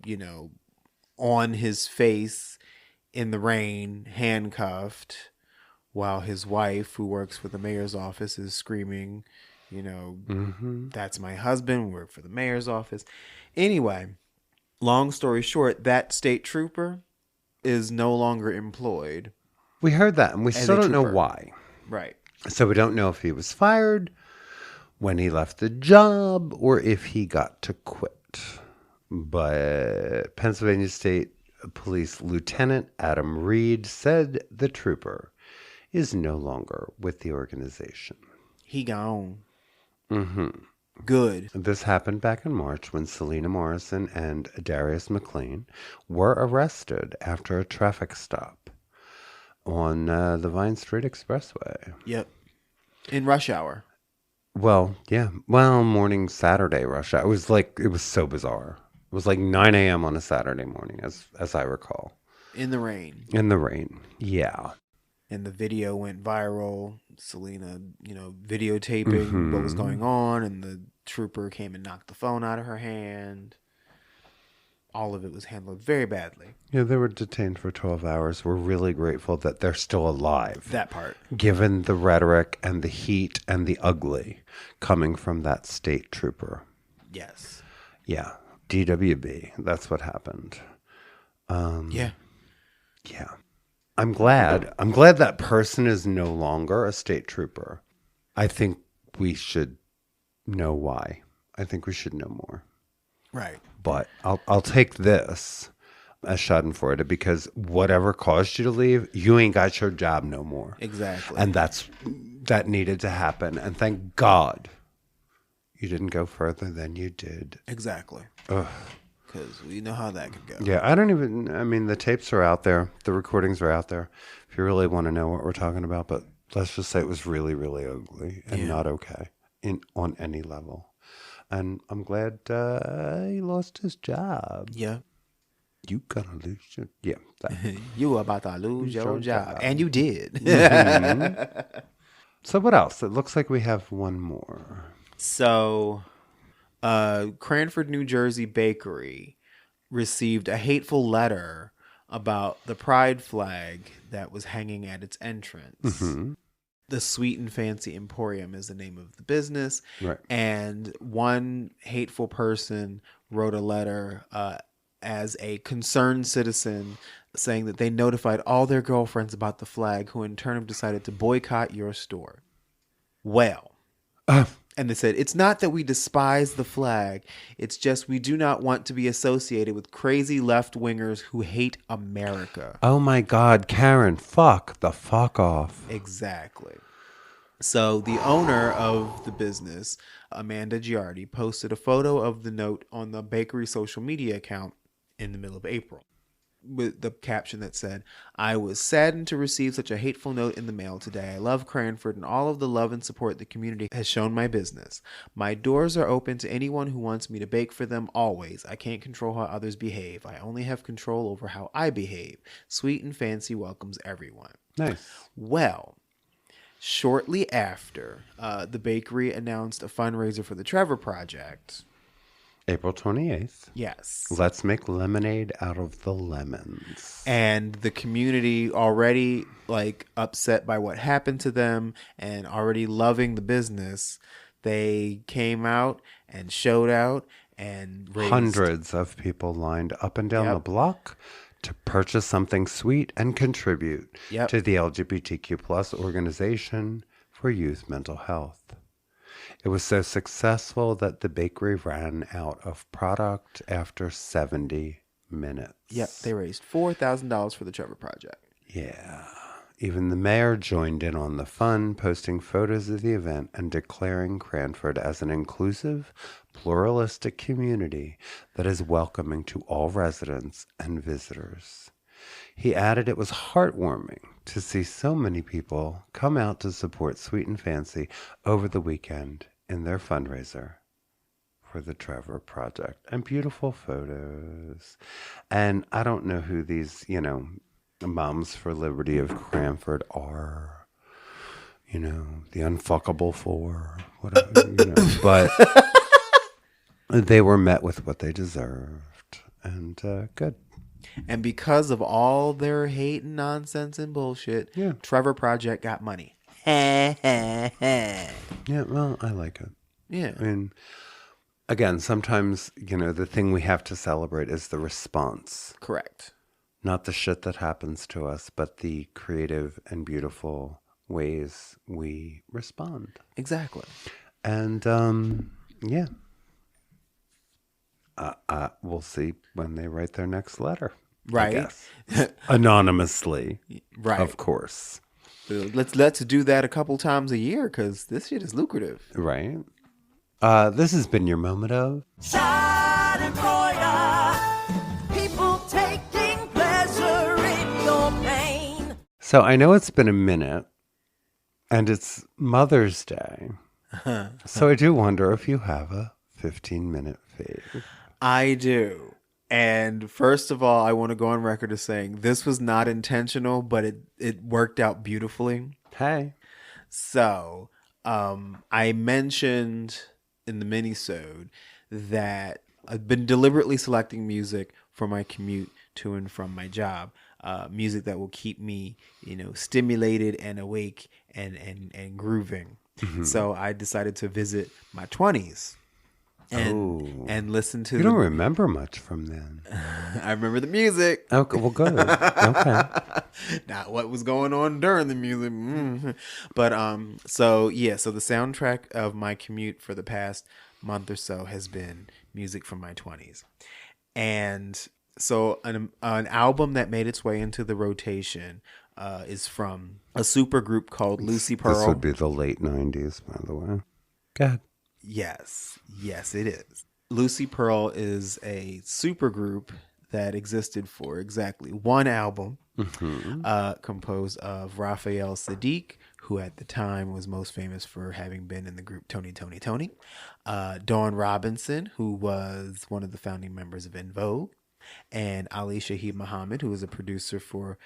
on his face in the rain, handcuffed, while his wife, who works for the mayor's office, is screaming, that's my husband, work for the mayor's office. Anyway, long story short, that state trooper is no longer employed. We heard that, and we still don't know why. Right. So we don't know if he was fired, when he left the job, or if he got to quit. But Pennsylvania State Police Lieutenant Adam Reed said the trooper is no longer with the organization. He gone. Good. This happened back in March when Selena Morrison and Darius McLean were arrested after a traffic stop on the Vine Street Expressway. Yep. In rush hour. Well, yeah. Well, morning Saturday rush hour. It was so bizarre. was like 9 a.m. on a Saturday morning, as I recall. In the rain. In the rain. Yeah. And the video went viral. Selena, videotaping what was going on, and the trooper came and knocked the phone out of her hand. All of it was handled very badly. Yeah, they were detained for 12 hours. We're really grateful that they're still alive. That part. Given the rhetoric and the heat and the ugly coming from that state trooper. Yes. Yeah. DWB. That's what happened. Yeah. Yeah. I'm glad that person is no longer a state trooper. I think we should know why. I think we should know more. Right. But I'll take this as schadenfreude, because whatever caused you to leave, you ain't got your job no more. Exactly. And that needed to happen. And thank God you didn't go further than you did. Exactly. Ugh. Because we know how that could go. Yeah, the tapes are out there. The recordings are out there if you really want to know what we're talking about. But let's just say it was really, really ugly and not okay on any level. And I'm glad he lost his job. Yeah. You gonna lose your... Yeah. You were about to lose your job. And you did. Mm-hmm. So what else? It looks like we have one more. So, Cranford, New Jersey bakery received a hateful letter about the pride flag that was hanging at its entrance. Mm-hmm. The Sweet and Fancy Emporium is the name of the business. Right. And one hateful person wrote a letter as a concerned citizen saying that they notified all their girlfriends about the flag, who in turn have decided to boycott your store. Well, and they said, it's not that we despise the flag. It's just we do not want to be associated with crazy left-wingers who hate America. Oh my God, Karen, fuck off. Exactly. So the owner of the business, Amanda Giardi, posted a photo of the note on the bakery social media account in the middle of April, with the caption that said, I was saddened to receive such a hateful note in the mail today. I love Cranford and all of the love and support the community has shown my business. My doors are open to anyone who wants me to bake for them always. I can't control how others behave. I only have control over how I behave. Sweet and Fancy welcomes everyone. Nice. Well, shortly after, the bakery announced a fundraiser for the Trevor Project. April 28th. Yes. Let's make lemonade out of the lemons. And the community, already upset by what happened to them and already loving the business, they came out and showed out and raised hundreds of people lined up and down the block to purchase something sweet and contribute to the LGBTQ plus organization for youth mental health. It was so successful that the bakery ran out of product after 70 minutes. Yep, they raised $4,000 for the Trevor Project. Yeah. Even the mayor joined in on the fun, posting photos of the event and declaring Cranford as an inclusive, pluralistic community that is welcoming to all residents and visitors. He added it was heartwarming to see so many people come out to support Sweet and Fancy over the weekend in their fundraiser for the Trevor Project. And beautiful photos. And I don't know who these, Moms for Liberty of Cranford are. The unfuckable four, whatever, But they were met with what they deserved. And good. And because of all their hate and nonsense and bullshit, Trevor Project got money. Yeah, well, I like it. Yeah. I mean, again, sometimes, the thing we have to celebrate is the response. Correct. Not the shit that happens to us, but the creative and beautiful ways we respond. Exactly. And, we'll see when they write their next letter. Right. I guess. Anonymously. Right. Of course. Let's do that a couple times a year, because this shit is lucrative. Right. This has been your moment of Schadenfreude. People taking pleasure in your pain. So I know it's been a minute, and it's Mother's Day. So I do wonder if you have a 15-minute fave. I do. And first of all, I want to go on record as saying this was not intentional, but it worked out beautifully. Hey. So, I mentioned in the mini-sode that I've been deliberately selecting music for my commute to and from my job. Music that will keep me, stimulated and awake and grooving. Mm-hmm. So I decided to visit my 20s and listen to. You don't remember much from then. I remember the music. Okay, well, good. Okay. Not what was going on during the music. But so the soundtrack of my commute for the past month or so has been music from my 20s. And so an album that made its way into the rotation is from a super group called Lucy Pearl. This would be the late 90s, by the way. Go ahead. Yes, it is. Lucy Pearl is a super group that existed for exactly one album, composed of Raphael Sadiq, who at the time was most famous for having been in the group Tony, Dawn Robinson, who was one of the founding members of En Vogue, and Ali Shaheed Muhammad, who was a producer for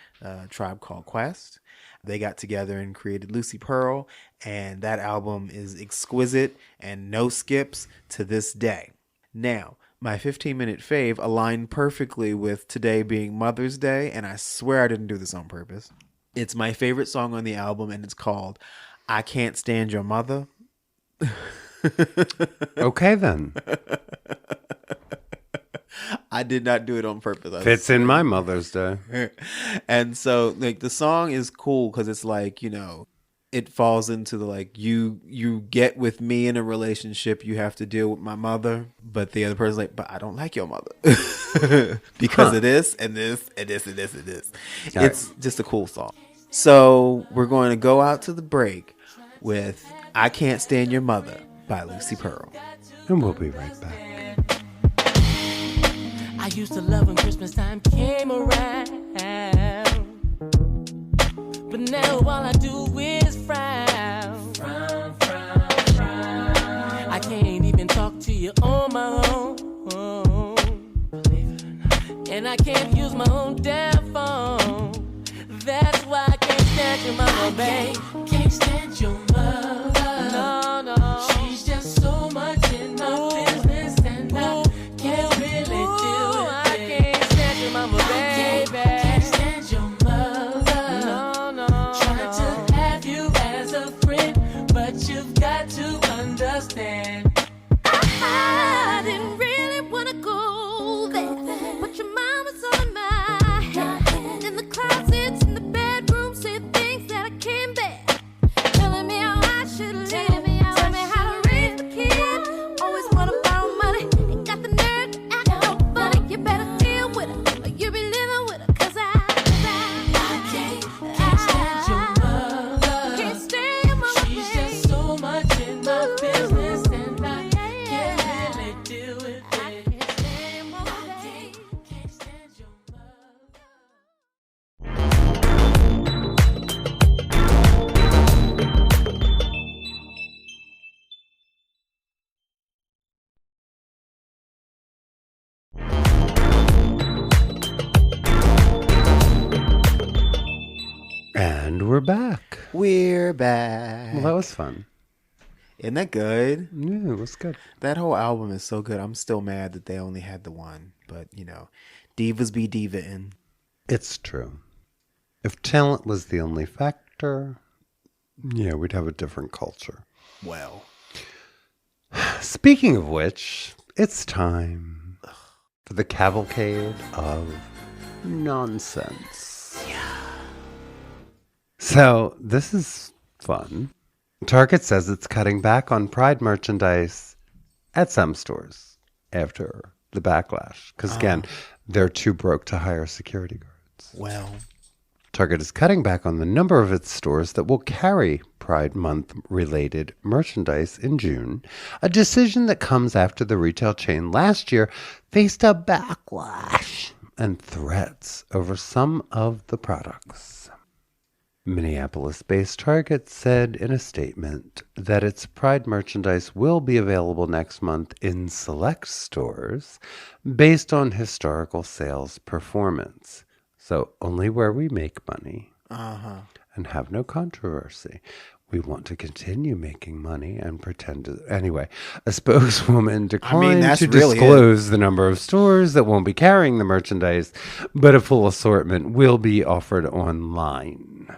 Tribe Called Quest. They got together and created Lucy Pearl, and that album is exquisite and no skips to this day. Now, my 15-minute fave aligned perfectly with today being Mother's Day, and I swear I didn't do this on purpose. It's my favorite song on the album, and it's called I Can't Stand Your Mother. Okay, then. I did not do it on purpose. Fits in my Mother's Day. And so, the song is cool because it's it falls into the you get with me in a relationship, you have to deal with my mother, but the other person's like, but I don't like your mother because of this and this and this and this and this. It's just a cool song. So we're going to go out to the break with I Can't Stand Your Mother by Lucy Pearl. And we'll be right back. I used to love when Christmas time came around, but now all I do is frown. Frown, frown, frown. I can't even talk to you on my own, believe it or not. And I can't use my own damn phone. That's why I can't stand your mama, babe. Can't stand your mother. No. She's just so much in my business, and I can't really deal with it. I can't stand your mama, baby. Can't stand your mother. No. Trying to have you as a friend, but you've got to understand. I didn't really want to go there, but your mama's on my head. In the closets, in the bedroom, say things that I can't bear. Telling me how I should live. Tell me how to raise the kid. Always want to borrow money. Ain't got the nerve to act no funny. You better deal with her, or you be living with her. Cause I can't stand your mother. Can't stand your mama. She's just so much in my business, and I can't really deal with it. I can't stand your mama. Can't stand your mother. And we're back. We're back. Well, that was fun. Isn't that good? Yeah, it was good. That whole album is so good. I'm still mad that they only had the one. But, divas be diva-ing. It's true. If talent was the only factor, yeah, we'd have a different culture. Well. Speaking of which, it's time for the cavalcade of nonsense. Yeah. So, this is fun. Target says it's cutting back on Pride merchandise at some stores after the backlash. Because, again, they're too broke to hire security guards. Well. Target is cutting back on the number of its stores that will carry Pride Month-related merchandise in June, a decision that comes after the retail chain last year faced a backlash and threats over some of the products. Minneapolis-based Target said in a statement that its Pride merchandise will be available next month in select stores based on historical sales performance. So only where we make money and have no controversy. We want to continue making money and pretend to... Anyway, a spokeswoman declined to disclose the number of stores that won't be carrying the merchandise, but a full assortment will be offered online.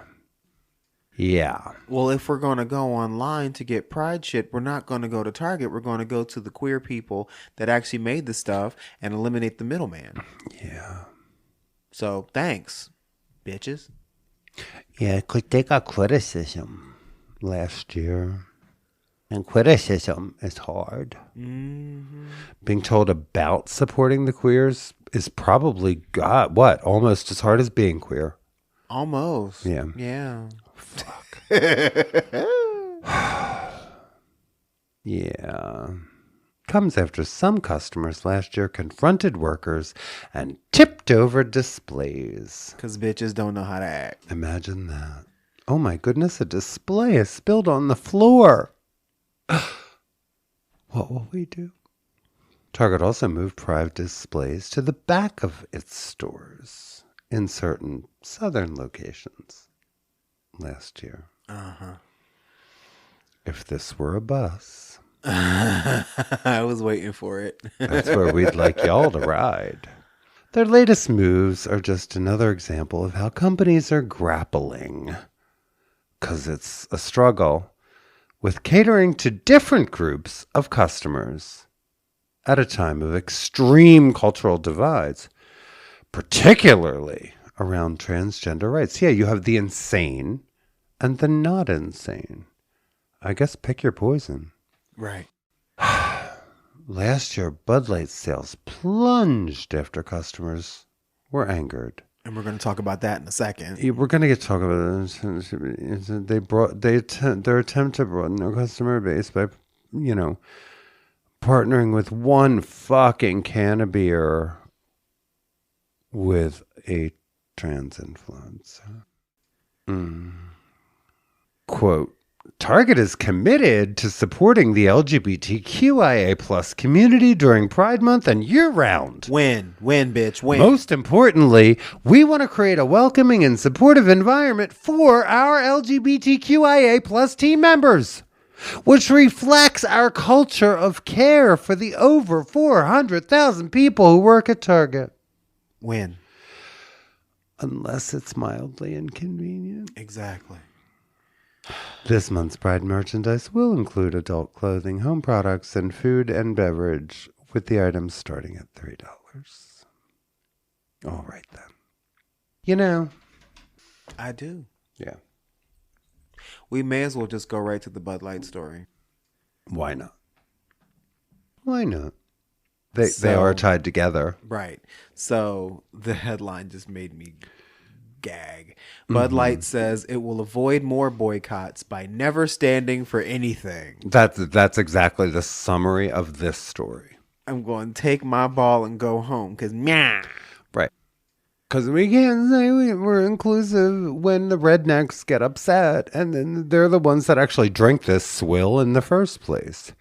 Yeah. Well, if we're going to go online to get Pride shit, we're not going to go to Target. We're going to go to the queer people that actually made the stuff and eliminate the middleman. Yeah. So, thanks, bitches. Yeah, because they got criticism last year. And criticism is hard. Mm-hmm. Being told about supporting the queers is probably, almost as hard as being queer. Almost. Yeah. Yeah. Fuck. Yeah. Comes after some customers last year confronted workers and tipped over displays. Because bitches don't know how to act. Imagine that. Oh my goodness, a display is spilled on the floor. What will we do? Target also moved Pride displays to the back of its stores in certain southern locations last year. If this were a bus, I was waiting for it. that's where we'd like y'all to ride. Their latest moves are just another example of how companies are grappling, because it's a struggle, with catering to different groups of customers at a time of extreme cultural divides, particularly around transgender rights. Yeah, you have the insane and the not insane. I guess pick your poison. Right. Last year, Bud Light sales plunged after customers were angered. And we're going to talk about that in a second. We're going to talk about it. Their attempt to broaden their customer base by, partnering with one fucking can of beer with a trans influencer. Quote, Target is committed to supporting the LGBTQIA plus community during Pride Month and year-round. Win, bitch, win. Most importantly, we want to create a welcoming and supportive environment for our LGBTQIA plus team members, which reflects our culture of care for the over 400,000 people who work at Target. Win. Unless it's mildly inconvenient. Exactly. This month's Pride merchandise will include adult clothing, home products, and food and beverage, with the items starting at $3. All right, then. I do. Yeah. We may as well just go right to the Bud Light story. Why not? Why not? They are tied together. Right. So the headline just made me gag. Bud Light says it will avoid more boycotts by never standing for anything. That's exactly the summary of this story. I'm going to take my ball and go home because meow. Right. Because we can't say we're inclusive when the rednecks get upset, and then they're the ones that actually drink this swill in the first place.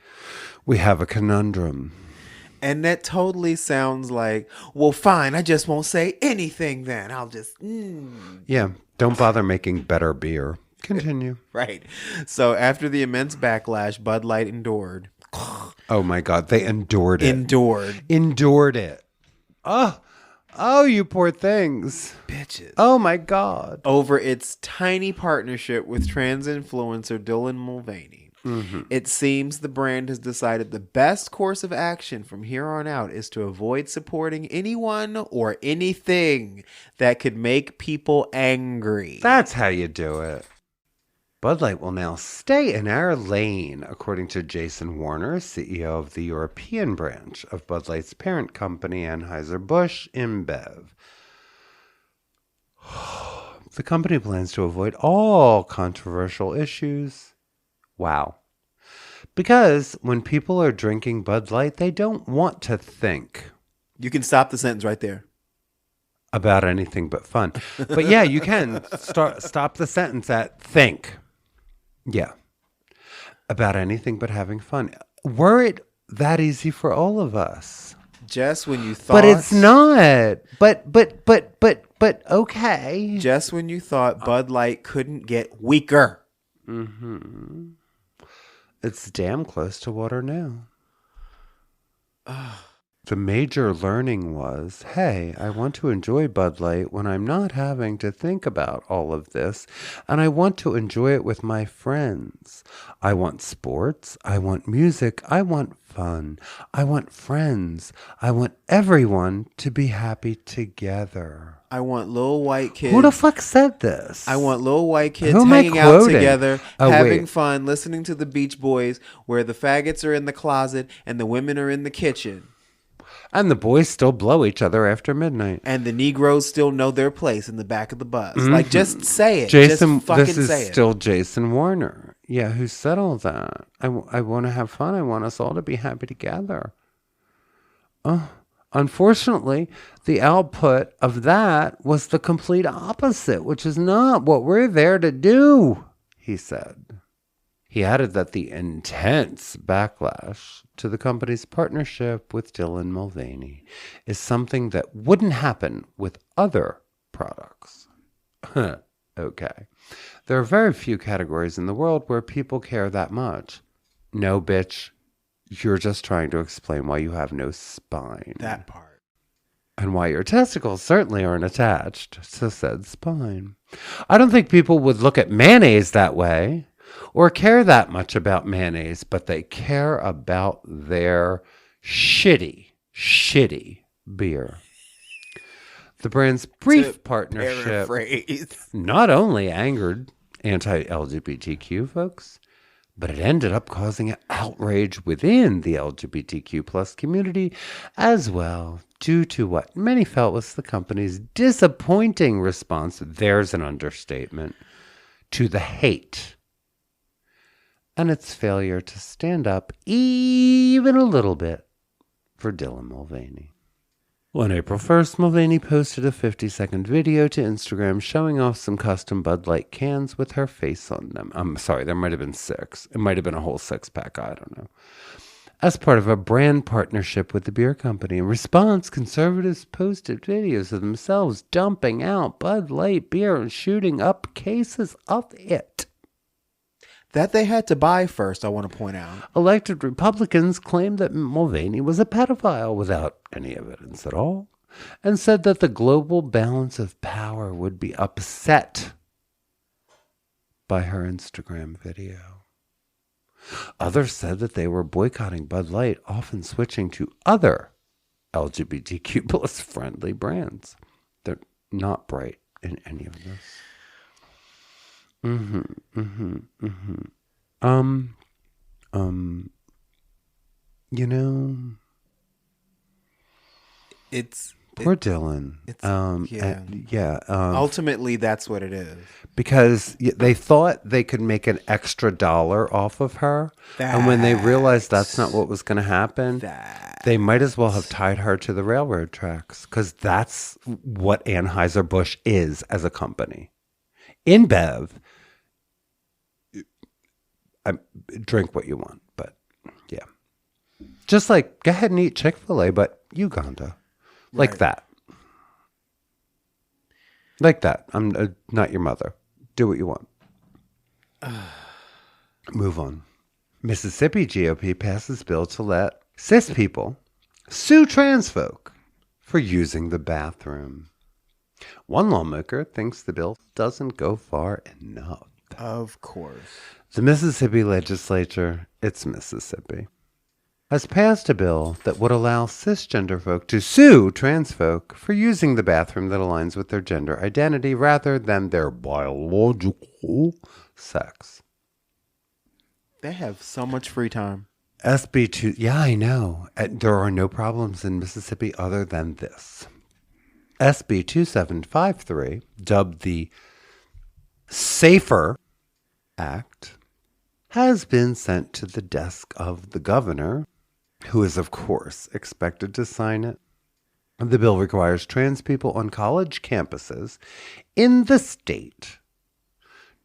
We have a conundrum. And that totally sounds like, well, fine, I just won't say anything then. I'll just... Yeah, don't bother making better beer. Continue. Right. So after the immense backlash, Bud Light endured. Oh, my God. They endured it. Endured it. Oh, you poor things. Bitches. Oh, my God. Over its tiny partnership with trans influencer Dylan Mulvaney. It seems the brand has decided the best course of action from here on out is to avoid supporting anyone or anything that could make people angry. That's how you do it. Bud Light will now stay in our lane, according to Jason Warner, CEO of the European branch of Bud Light's parent company, Anheuser-Busch InBev. The company plans to avoid all controversial issues. Wow. Because when people are drinking Bud Light, they don't want to think. You can stop the sentence right there. about anything but fun. But yeah, you can stop the sentence at think. Yeah. About anything but having fun. Were it that easy for all of us? Just when you thought... But it's not. But okay. Just when you thought Bud Light couldn't get weaker. Mm-hmm. It's damn close to water now. The major learning was, hey, I want to enjoy Bud Light when I'm not having to think about all of this, and I want to enjoy it with my friends. I want sports, I want music, I want fun, I want friends, I want everyone to be happy together. I want little white kids. Who the fuck said this? I want little white kids Who am I hanging out quoting? together, Oh, having wait. fun, listening to the Beach Boys, where the faggots are in the closet and the women are in the kitchen. And the boys still blow each other after midnight. And the Negroes still know their place in the back of the bus. Like, just say it. Jason, just fucking this is say it. still Jason Warner. Yeah, who said all that? I want to have fun. I want us all to be happy together. Unfortunately, the output of that was the complete opposite, which is not what we're there to do, he said. He added that the intense backlash to the company's partnership with Dylan Mulvaney is something that wouldn't happen with other products. Okay. There are very few categories in the world where people care that much. No, bitch. You're just trying to explain why you have no spine. That part. And why your testicles certainly aren't attached to said spine. I don't think people would look at mayonnaise that way or care that much about mayonnaise, but they care about their shitty beer. The brand's brief partnership not only angered anti-LGBTQ folks, but it ended up causing outrage within the LGBTQ plus community as well, due to what many felt was the company's disappointing response, there's an understatement, to the hate, and its failure to stand up even a little bit for Dylan Mulvaney. On April 1st, Mulvaney posted a 50-second video to Instagram showing off some custom Bud Light cans with her face on them. I'm sorry, there might have been 6. It might have been a whole 6-pack, I don't know. As part of a brand partnership with the beer company. In response, conservatives posted videos of themselves dumping out Bud Light beer and shooting up cases of it. That they had to buy first, I want to point out. Elected Republicans claimed that Mulvaney was a pedophile without any evidence at all, and said that the global balance of power would be upset by her Instagram video. Others said that they were boycotting Bud Light, often switching to other LGBTQ plus friendly brands. They're not bright in any of this. You know, it's poor Dylan. Ultimately, that's what it is. Because they thought they could make an extra $1 off of her, and when they realized that's not what was going to happen, they might as well have tied her to the railroad tracks, because that's what Anheuser-Busch is as a company. InBev, drink what you want, but yeah. Just like, go ahead and eat Chick-fil-A, but Uganda. Like that. Like that. I'm not your mother. Do what you want. Move on. Mississippi GOP passes bill to let cis people sue trans folk for using the bathroom. One lawmaker thinks the bill doesn't go far enough. Of course. The Mississippi legislature, it's Mississippi, has passed a bill that would allow cisgender folk to sue trans folk for using the bathroom that aligns with their gender identity rather than their biological sex. They have so much free time. SB 2, yeah, I know. There are no problems in Mississippi other than this. SB 2753, dubbed the Safer Act, has been sent to the desk of the governor, who is, of course, expected to sign it. The bill requires trans people on college campuses in the state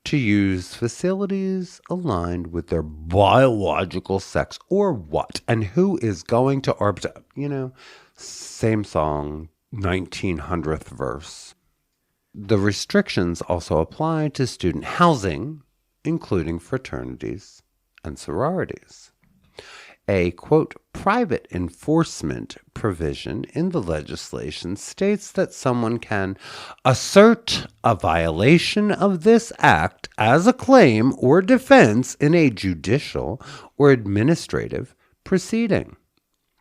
to use facilities aligned with their biological sex or what? And who is going to arbiter? Same song, 1900th verse. The restrictions also apply to student housing, including fraternities and sororities. A, quote, private enforcement provision in the legislation states that someone can assert a violation of this act as a claim or defense in a judicial or administrative proceeding,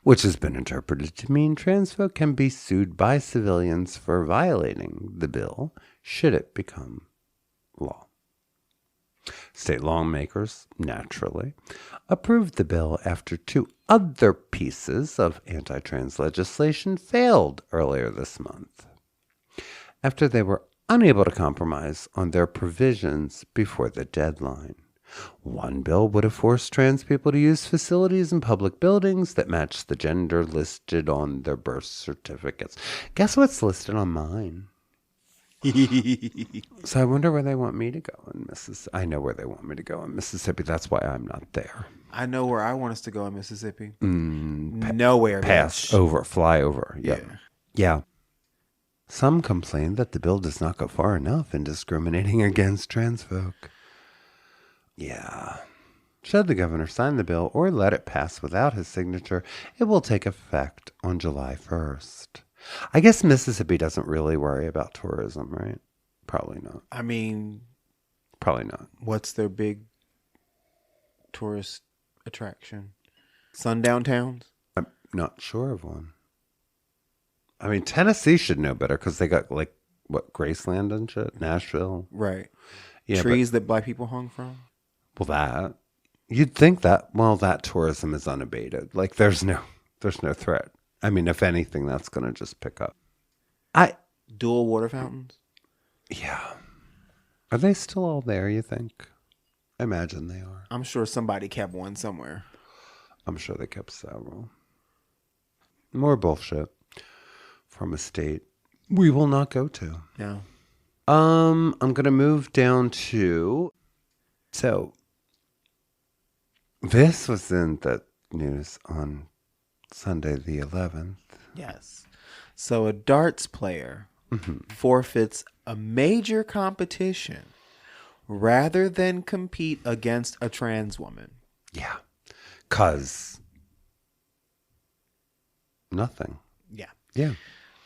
which has been interpreted to mean trans folk can be sued by civilians for violating the bill should it become law. State lawmakers, naturally, approved the bill after two other pieces of anti-trans legislation failed earlier this month, after they were unable to compromise on their provisions before the deadline. One bill would have forced trans people to use facilities in public buildings that match the gender listed on their birth certificates. Guess what's listed on mine? So I wonder where they want me to go in Mississippi. I know where they want me to go in Mississippi. That's why I'm not there. I know where I want us to go in Mississippi. Nowhere. Pass bitch. over, fly over. Yep. Yeah. Yeah. Some complain that the bill does not go far enough in discriminating against trans folk. Yeah. Should the governor sign the bill or let it pass without his signature, it will take effect on July 1st. I guess Mississippi doesn't really worry about tourism, right? Probably not. I mean, Probably not. what's their big tourist attraction? Sundown towns? I'm not sure of one. I mean, Tennessee should know better because they got, like, what, Graceland and shit? Nashville? Right. Yeah, Trees that black people hung from? Well, that. You'd think that, that tourism is unabated. Like, there's no threat. I mean, if anything, that's going to just pick up. Dual water fountains? Yeah. Are they still all there, you think? I imagine they are. I'm sure somebody kept one somewhere. I'm sure they kept several. More bullshit from a state we will not go to. Yeah. I'm going to move down to... So, this was in the news on Sunday the 11th. Yes. So a darts player forfeits a major competition rather than compete against a trans woman. Yeah. 'Cause nothing. Yeah. Yeah.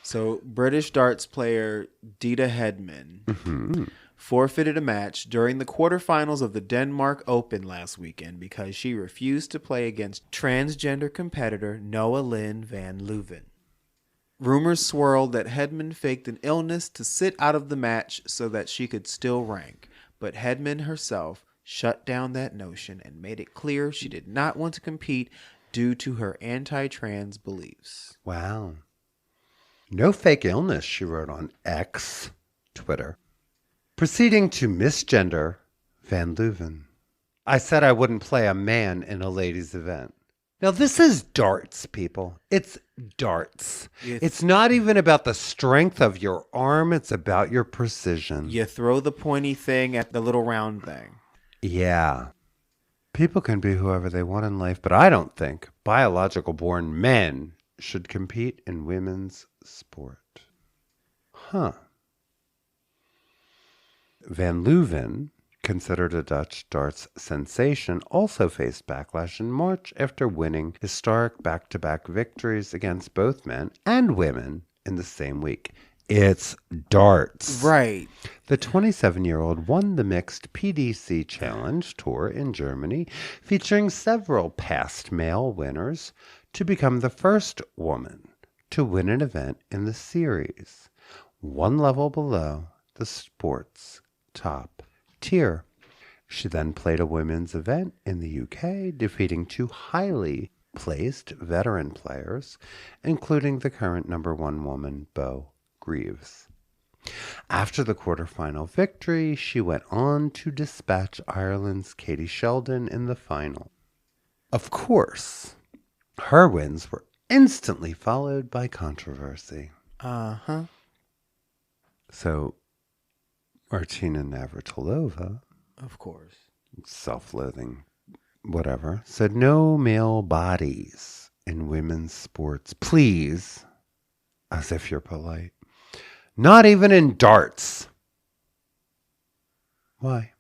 So British darts player Dita Hedman forfeited a match during the quarterfinals of the Denmark Open last weekend because she refused to play against transgender competitor Noah Lynn van Leuven. Rumors swirled that Hedman faked an illness to sit out of the match so that she could still rank, but Hedman herself shut down that notion and made it clear she did not want to compete due to her anti-trans beliefs. Wow. No fake illness, she wrote on X, Twitter. Proceeding to misgender Van Leuven. I said I wouldn't play a man in a ladies' event. Now, this is darts, people. It's darts. It's not even about the strength of your arm. It's about your precision. You throw the pointy thing at the little round thing. Yeah. People can be whoever they want in life, but I don't think biological born men should compete in women's sport. Huh. Van Leuven, considered a Dutch darts sensation, also faced backlash in March after winning historic back-to-back victories against both men and women in the same week. It's darts. Right. The 27-year-old won the mixed PDC Challenge Tour in Germany, featuring several past male winners, to become the first woman to win an event in the series, one level below the sport's top tier. She then played a women's event in the UK, defeating two highly placed veteran players, including the current number one woman, Bo Greaves. After the quarterfinal victory, she went on to dispatch Ireland's Katie Sheldon in the final. Of course, her wins were instantly followed by controversy. Uh-huh. So, Martina Navratilova, Of course. self-loathing, whatever, said no male bodies in women's sports, please, as if you're polite. Not even in darts. Why?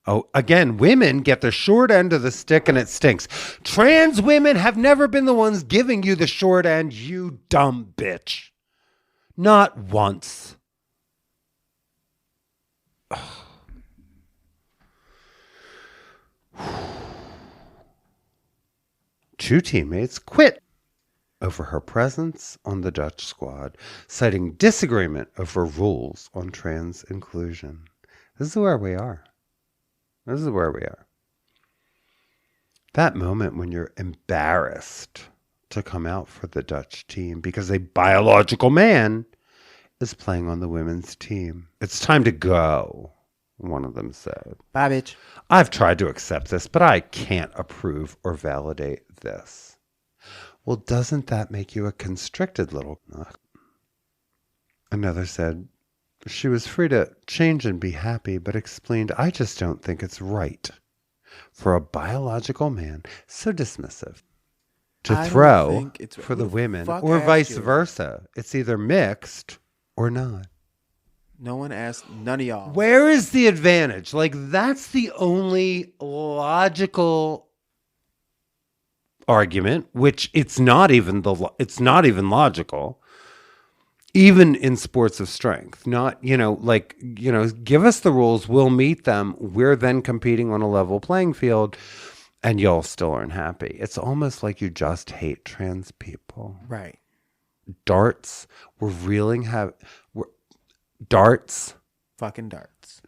Oh, again, women get the short end of the stick and it stinks. Trans women have never been the ones giving you the short end, you dumb bitch. Not once. Two teammates quit over her presence on the Dutch squad, citing disagreement over rules on trans inclusion. This is where we are. This is where we are. That moment when you're embarrassed to come out for the Dutch team because a biological man is playing on the women's team. It's time to go, one of them said. Bye, bitch. I've tried to accept this, but I can't approve or validate this. Well, doesn't that make you a constricted little... Another said, she was free to change and be happy, but explained, I just don't think it's right for a biological man so dismissive to throw for the women or vice versa. It's either mixed or not. No one asked none of y'all. Where is the advantage? Like, that's the only logical argument, which it's not even logical. Even in sports of strength, not, give us the rules, we'll meet them. We're then competing on a level playing field and y'all still aren't happy. It's almost like you just hate trans people. Right. Darts, darts. Fucking darts.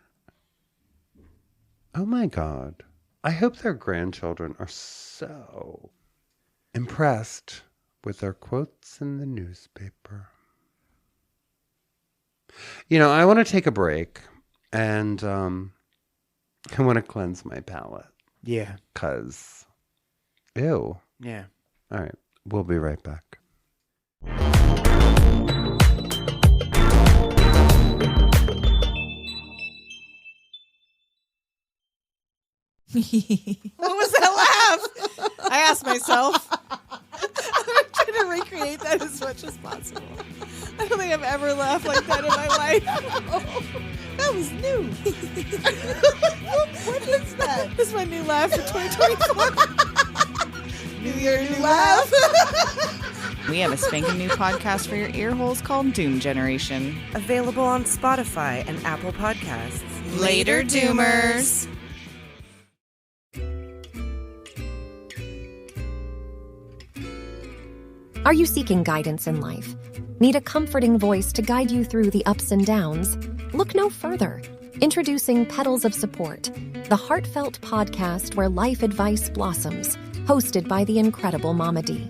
Oh my God. I hope their grandchildren are so impressed with their quotes in the newspaper. I want to take a break and I want to cleanse my palate. Yeah. 'Cause, ew. Yeah. All right. We'll be right back. What was that laugh? I asked myself. I'm trying to recreate that as much as possible. I don't think I've ever laughed like that in my life. That was new. What is that? This is my new laugh for 2024. New year, new laugh. We have a spanking new podcast for your ear holes called Doom Generation. Available on Spotify and Apple Podcasts. Later, Doomers. Are you seeking guidance in life? Need a comforting voice to guide you through the ups and downs? Look no further. Introducing Petals of Support, the heartfelt podcast where life advice blossoms, hosted by the incredible Mama D.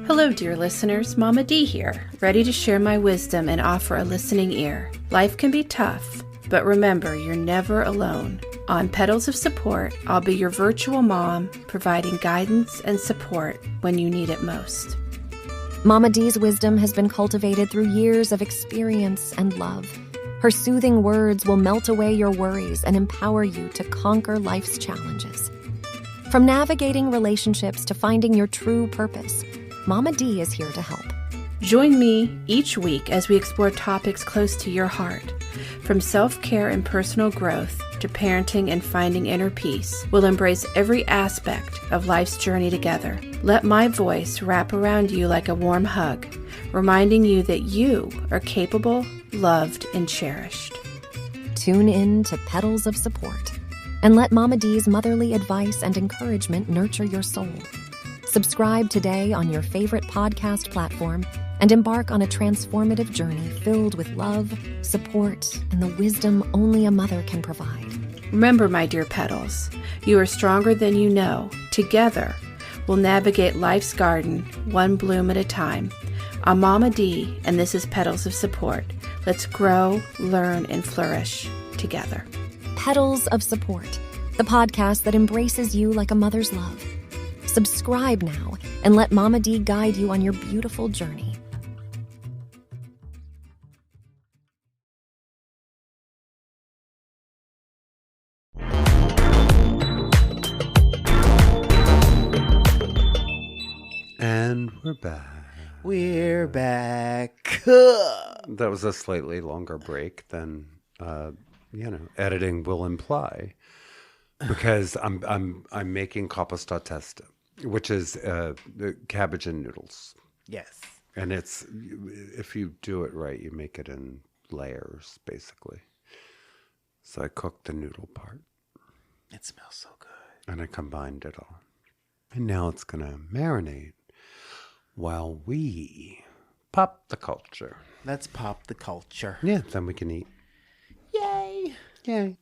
Hello, dear listeners. Mama D here, ready to share my wisdom and offer a listening ear. Life can be tough, but remember, you're never alone. On Petals of Support, I'll be your virtual mom, providing guidance and support when you need it most. Mama D's wisdom has been cultivated through years of experience and love. Her soothing words will melt away your worries and empower you to conquer life's challenges. From navigating relationships to finding your true purpose, Mama D is here to help. Join me each week as we explore topics close to your heart. From self-care and personal growth to parenting and finding inner peace, we'll embrace every aspect of life's journey together. Let my voice wrap around you like a warm hug, reminding you that you are capable, loved, and cherished. Tune in to Petals of Support and let Mama D's motherly advice and encouragement nurture your soul. Subscribe today on your favorite podcast platform and embark on a transformative journey filled with love, support, and the wisdom only a mother can provide. Remember, my dear Petals, you are stronger than you know. Together, we'll navigate life's garden, one bloom at a time. I'm Mama D, and this is Petals of Support. Let's grow, learn, and flourish together. Petals of Support, the podcast that embraces you like a mother's love. Subscribe now and let Mama D guide you on your beautiful journey. And we're back. We're back. That was a slightly longer break than editing will imply, because I'm making kapasta testa, which is cabbage and noodles. Yes. And it's, if you do it right, you make it in layers, basically. So I cooked the noodle part. It smells so good. And I combined it all. And now it's going to marinate while we pop the culture. Let's pop the culture. Yeah, then we can eat. Yay. Yay.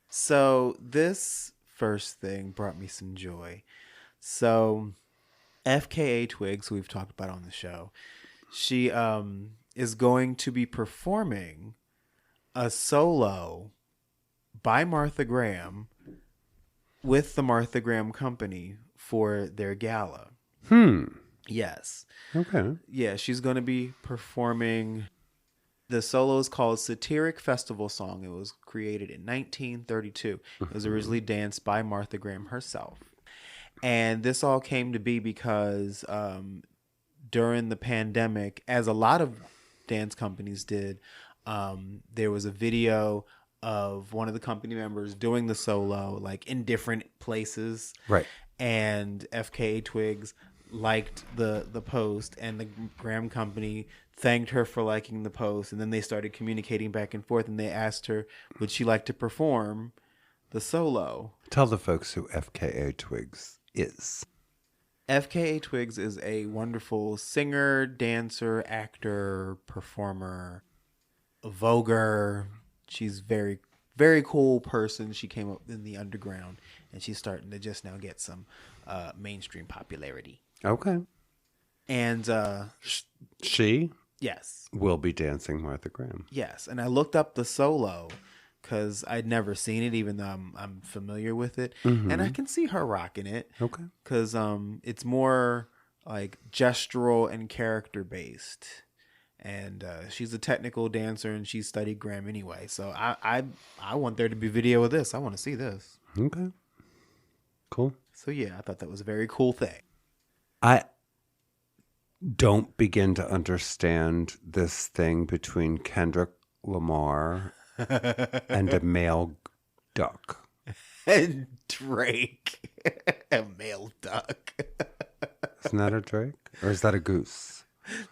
So this first thing brought me some joy. So FKA Twigs, who we've talked about on the show, she is going to be performing a solo by Martha Graham with the Martha Graham Company for their gala. Yes. Okay. Yeah, she's going to be performing. The solo is called Satiric Festival Song. It was created in 1932. It was originally danced by Martha Graham herself. And this all came to be because during the pandemic, as a lot of dance companies did, there was a video of one of the company members doing the solo, like in different places. Right. And FKA Twigs liked the post, and the Graham Company thanked her for liking the post, and then they started communicating back and forth, and they asked her, would she like to perform the solo? Tell the folks who FKA Twigs is. FKA Twigs is a wonderful singer, dancer, actor, performer, a voguer. She's very, very cool person. She came up in the underground, and she's starting to just now get some mainstream popularity. Okay. And she yes, will be dancing Martha Graham. Yes. And I looked up the solo because I'd never seen it, even though I'm familiar with it. Mm-hmm. And I can see her rocking it. Okay. Because it's more like gestural and character based. And she's a technical dancer, and she studied Graham anyway. So I want there to be video of this. I want to see this. Okay. Cool. So yeah, I thought that was a very cool thing. I don't begin to understand this thing between Kendrick Lamar and a male duck. And Drake, a male duck. Isn't that a Drake? Or is that a goose?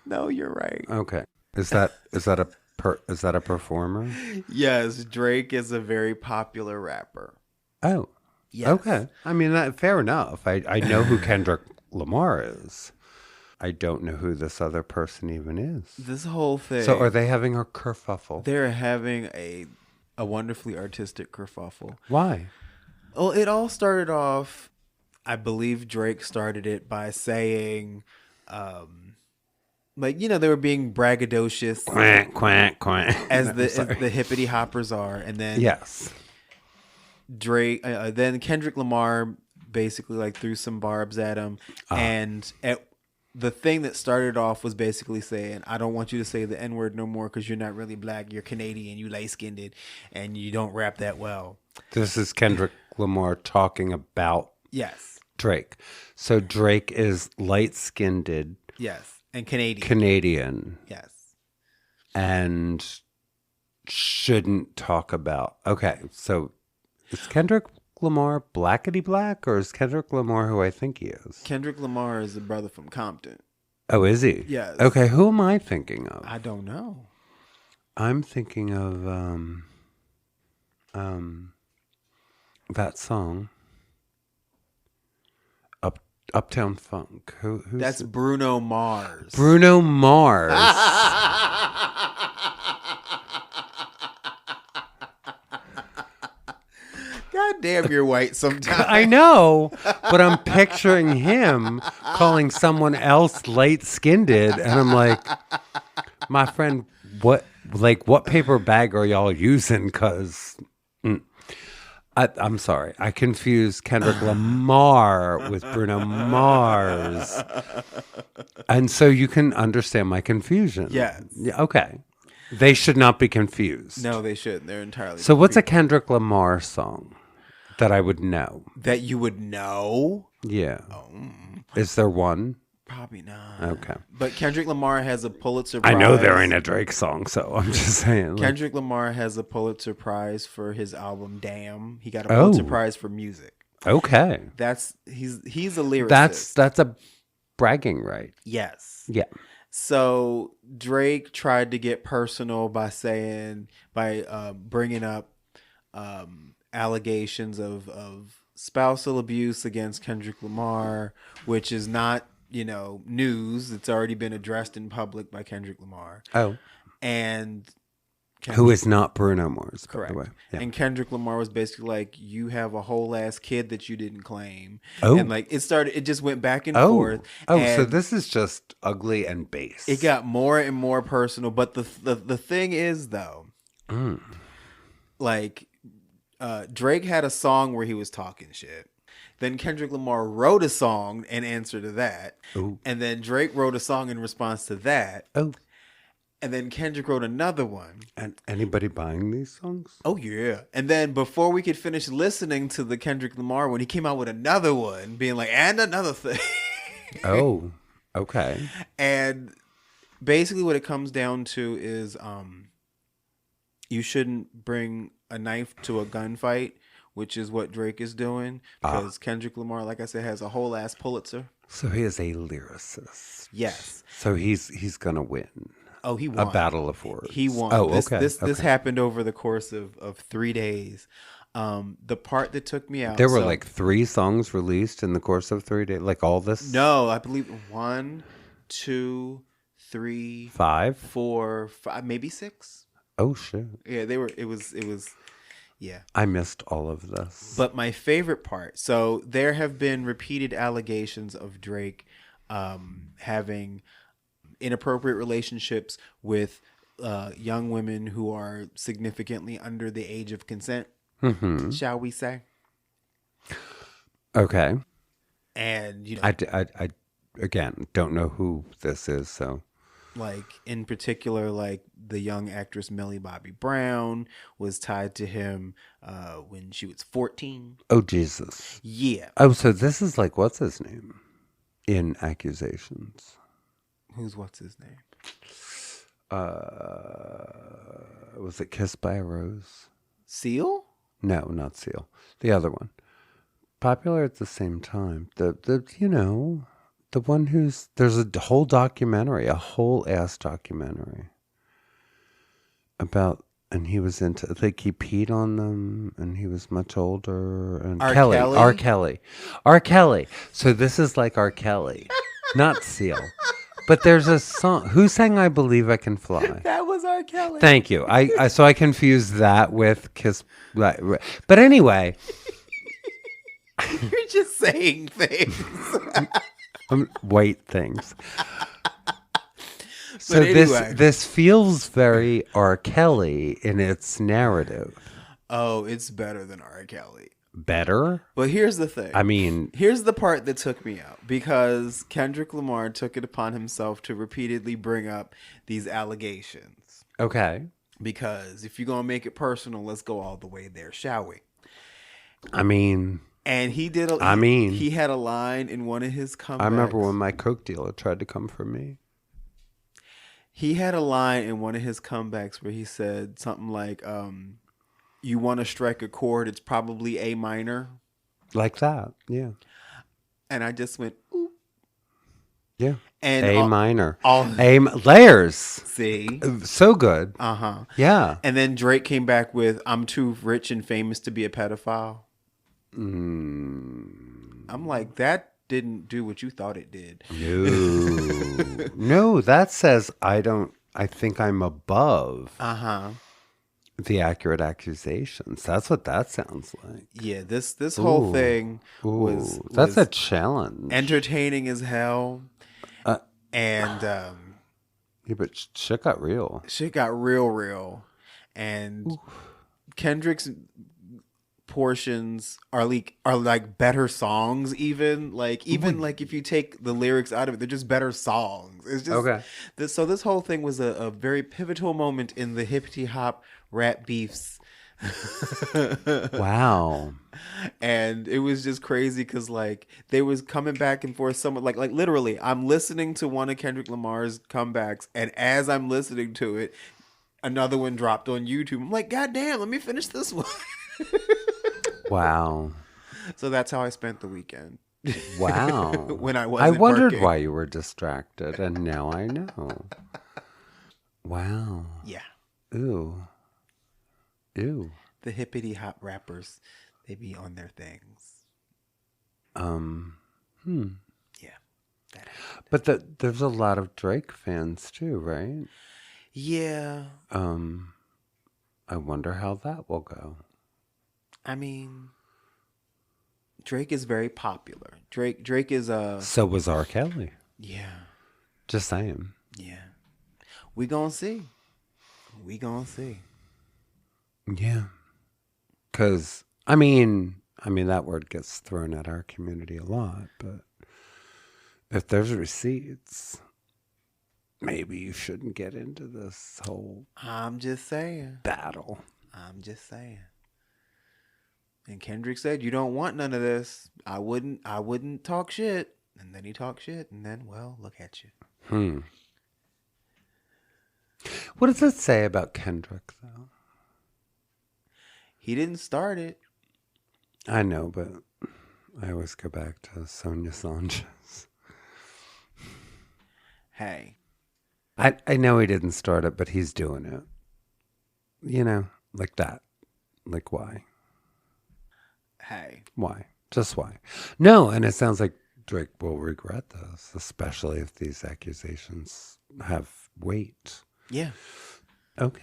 No, you're right. Okay. Is that a performer? Yes, Drake is a very popular rapper. Oh. Yes. Okay. I mean, fair enough. I know who Kendrick Lamar is. I don't know who this other person even is. This whole thing. So are they having a kerfuffle? They're having a wonderfully artistic kerfuffle. Why? Well, it all started off, I believe Drake started it by saying, they were being braggadocious. Quack, quack, quack. As the hippity hoppers are. And then yes, Drake, then Kendrick Lamar basically threw some barbs at him. And the thing that started off was basically saying, I don't want you to say the N-word no more because you're not really black. You're Canadian. You light-skinned and you don't rap that well. This is Kendrick Lamar talking about Drake. So Drake is light-skinned. Yes. And Canadian. Canadian. Yes. And shouldn't talk about. Okay. So is Kendrick Lamar blackety black, or is Kendrick Lamar who I think he is? Kendrick Lamar is a brother from Compton. Oh, is he? Yes. Okay, who am I thinking of? I don't know. I'm thinking of that song, Uptown Funk. Who's That's Bruno Mars. Bruno Mars. God damn, you're white sometimes. I know, but I'm picturing him calling someone else light-skinned, and I'm like, my friend, what paper bag are y'all using? Because I'm sorry. I confused Kendrick Lamar with Bruno Mars. And so you can understand my confusion. Yes. Yeah, okay. They should not be confused. No, they shouldn't. They're entirely So what's a confused. Kendrick Lamar song that I would know? That you would know? Yeah. Is there one? Probably not. Okay. But Kendrick Lamar has a Pulitzer Prize. I know there ain't a Drake song, so I'm just saying. Kendrick Lamar has a Pulitzer Prize for his album Damn. He got a Pulitzer Prize for music. Okay. He's a lyricist. That's a bragging right. Yes. Yeah. So Drake tried to get personal by bringing up allegations of spousal abuse against Kendrick Lamar, which is not, news. It's already been addressed in public by Kendrick Lamar. Oh. And who is not Bruno Mars, correct. by the way. Yeah. And Kendrick Lamar was basically like, you have a whole ass kid that you didn't claim. Oh. And it just went back and forth. Oh, and so this is just ugly and base. it got more and more personal. But the thing is, though, Drake had a song where he was talking shit. Then Kendrick Lamar wrote a song in answer to that. Ooh. And then Drake wrote a song in response to that. Oh. And then Kendrick wrote another one. And anybody buying these songs? Oh, yeah. And then before we could finish listening to the Kendrick Lamar one, he came out with another one being like, and another thing. Oh, okay. And basically what it comes down to is you shouldn't bring a knife to a gunfight, which is what Drake is doing. Because Kendrick Lamar, like I said, has a whole ass Pulitzer. So he is a lyricist. Yes. So he's going to win. Oh, he won. A battle of words. He won. Oh, okay. This okay. happened over the course of 3 days. The part that took me out. There were like 3 songs released in the course of 3 days. Like all this? No, I believe 1, 2, 3, 5, 4, 5, maybe 6. Oh shit. Yeah, they were. It was. Yeah. I missed all of this. But my favorite part. So there have been repeated allegations of Drake having inappropriate relationships with young women who are significantly under the age of consent, shall we say? Okay. And I again don't know who this is, so like in particular, like the young actress Millie Bobby Brown was tied to him when she was 14. Oh Jesus. Yeah. Oh, so this is like what's his name in accusations? What's his name? Was it Kissed by a Rose? Seal? No, not Seal. The other one. Popular at the same time. The one there's a whole documentary, a whole ass documentary about, and he was into, like he peed on them and he was much older. And R. Kelly. So this is like R. Kelly, not Seal. But there's a song. Who sang "I Believe I Can Fly"? That was R. Kelly. Thank you. So I confused that with Kiss. But anyway, you're just saying things. White things. So anyway. this feels very R. Kelly in its narrative. Oh, it's better than R. Kelly. Better? But here's the thing. I mean, here's the part that took me out, because Kendrick Lamar took it upon himself to repeatedly bring up these allegations. Okay. Because if you're going to make it personal, let's go all the way there, shall we? I mean, and he had a line in one of his comebacks. I remember when my Coke dealer tried to come for me. He had a line in one of his comebacks where he said something like, you want to strike a chord, it's probably A minor. Like that, yeah. And I just went, ooh. Yeah. And A minor. Layers. See? So good. Uh-huh. Yeah. And then Drake came back with, I'm too rich and famous to be a pedophile. I'm like, that didn't do what you thought it did. No. No, that says I think I'm above. Uh-huh. The accurate accusations. That's what that sounds like. Yeah, this whole thing was that's a challenge. Entertaining as hell. And yeah, but shit got real. Shit got real. And Kendrick's portions are like better songs. Even like if you take the lyrics out of it, they're just better songs. It's just Okay. So this whole thing was a very pivotal moment in the hippity hop rap beefs. Wow. And it was just crazy because like they was coming back and forth. Someone like literally, I'm listening to one of Kendrick Lamar's comebacks, and as I'm listening to it, another one dropped on YouTube. I'm like, God damn, let me finish this one. Wow. So that's how I spent the weekend. Wow. When I I wasn't wondered working. why you were distracted, and now I know. Wow. Yeah, Ooh. Ew. the hippity hop rappers, they be on their things. Yeah, that happened. But there's a lot of Drake fans too, right? Yeah, I wonder how that will go. I mean, Drake is very popular. Drake is So was R. Kelly. yeah. Just saying. Yeah. We gonna see. Yeah. Because, I mean, that word gets thrown at our community a lot, but if there's receipts, maybe you shouldn't get into this whole I'm just saying. battle. And Kendrick said, "You don't want none of this. I wouldn't talk shit." And then he talked shit, and then, well, look at you. What does it say about Kendrick, though? He didn't start it. I know, but I always go back to Sonia Sanchez. Hey, I know he didn't start it, but he's doing it. You know, like that. Like, why? hey. Why? Just why? No, and it sounds like Drake will regret this, especially if these accusations have weight. Yeah. Okay.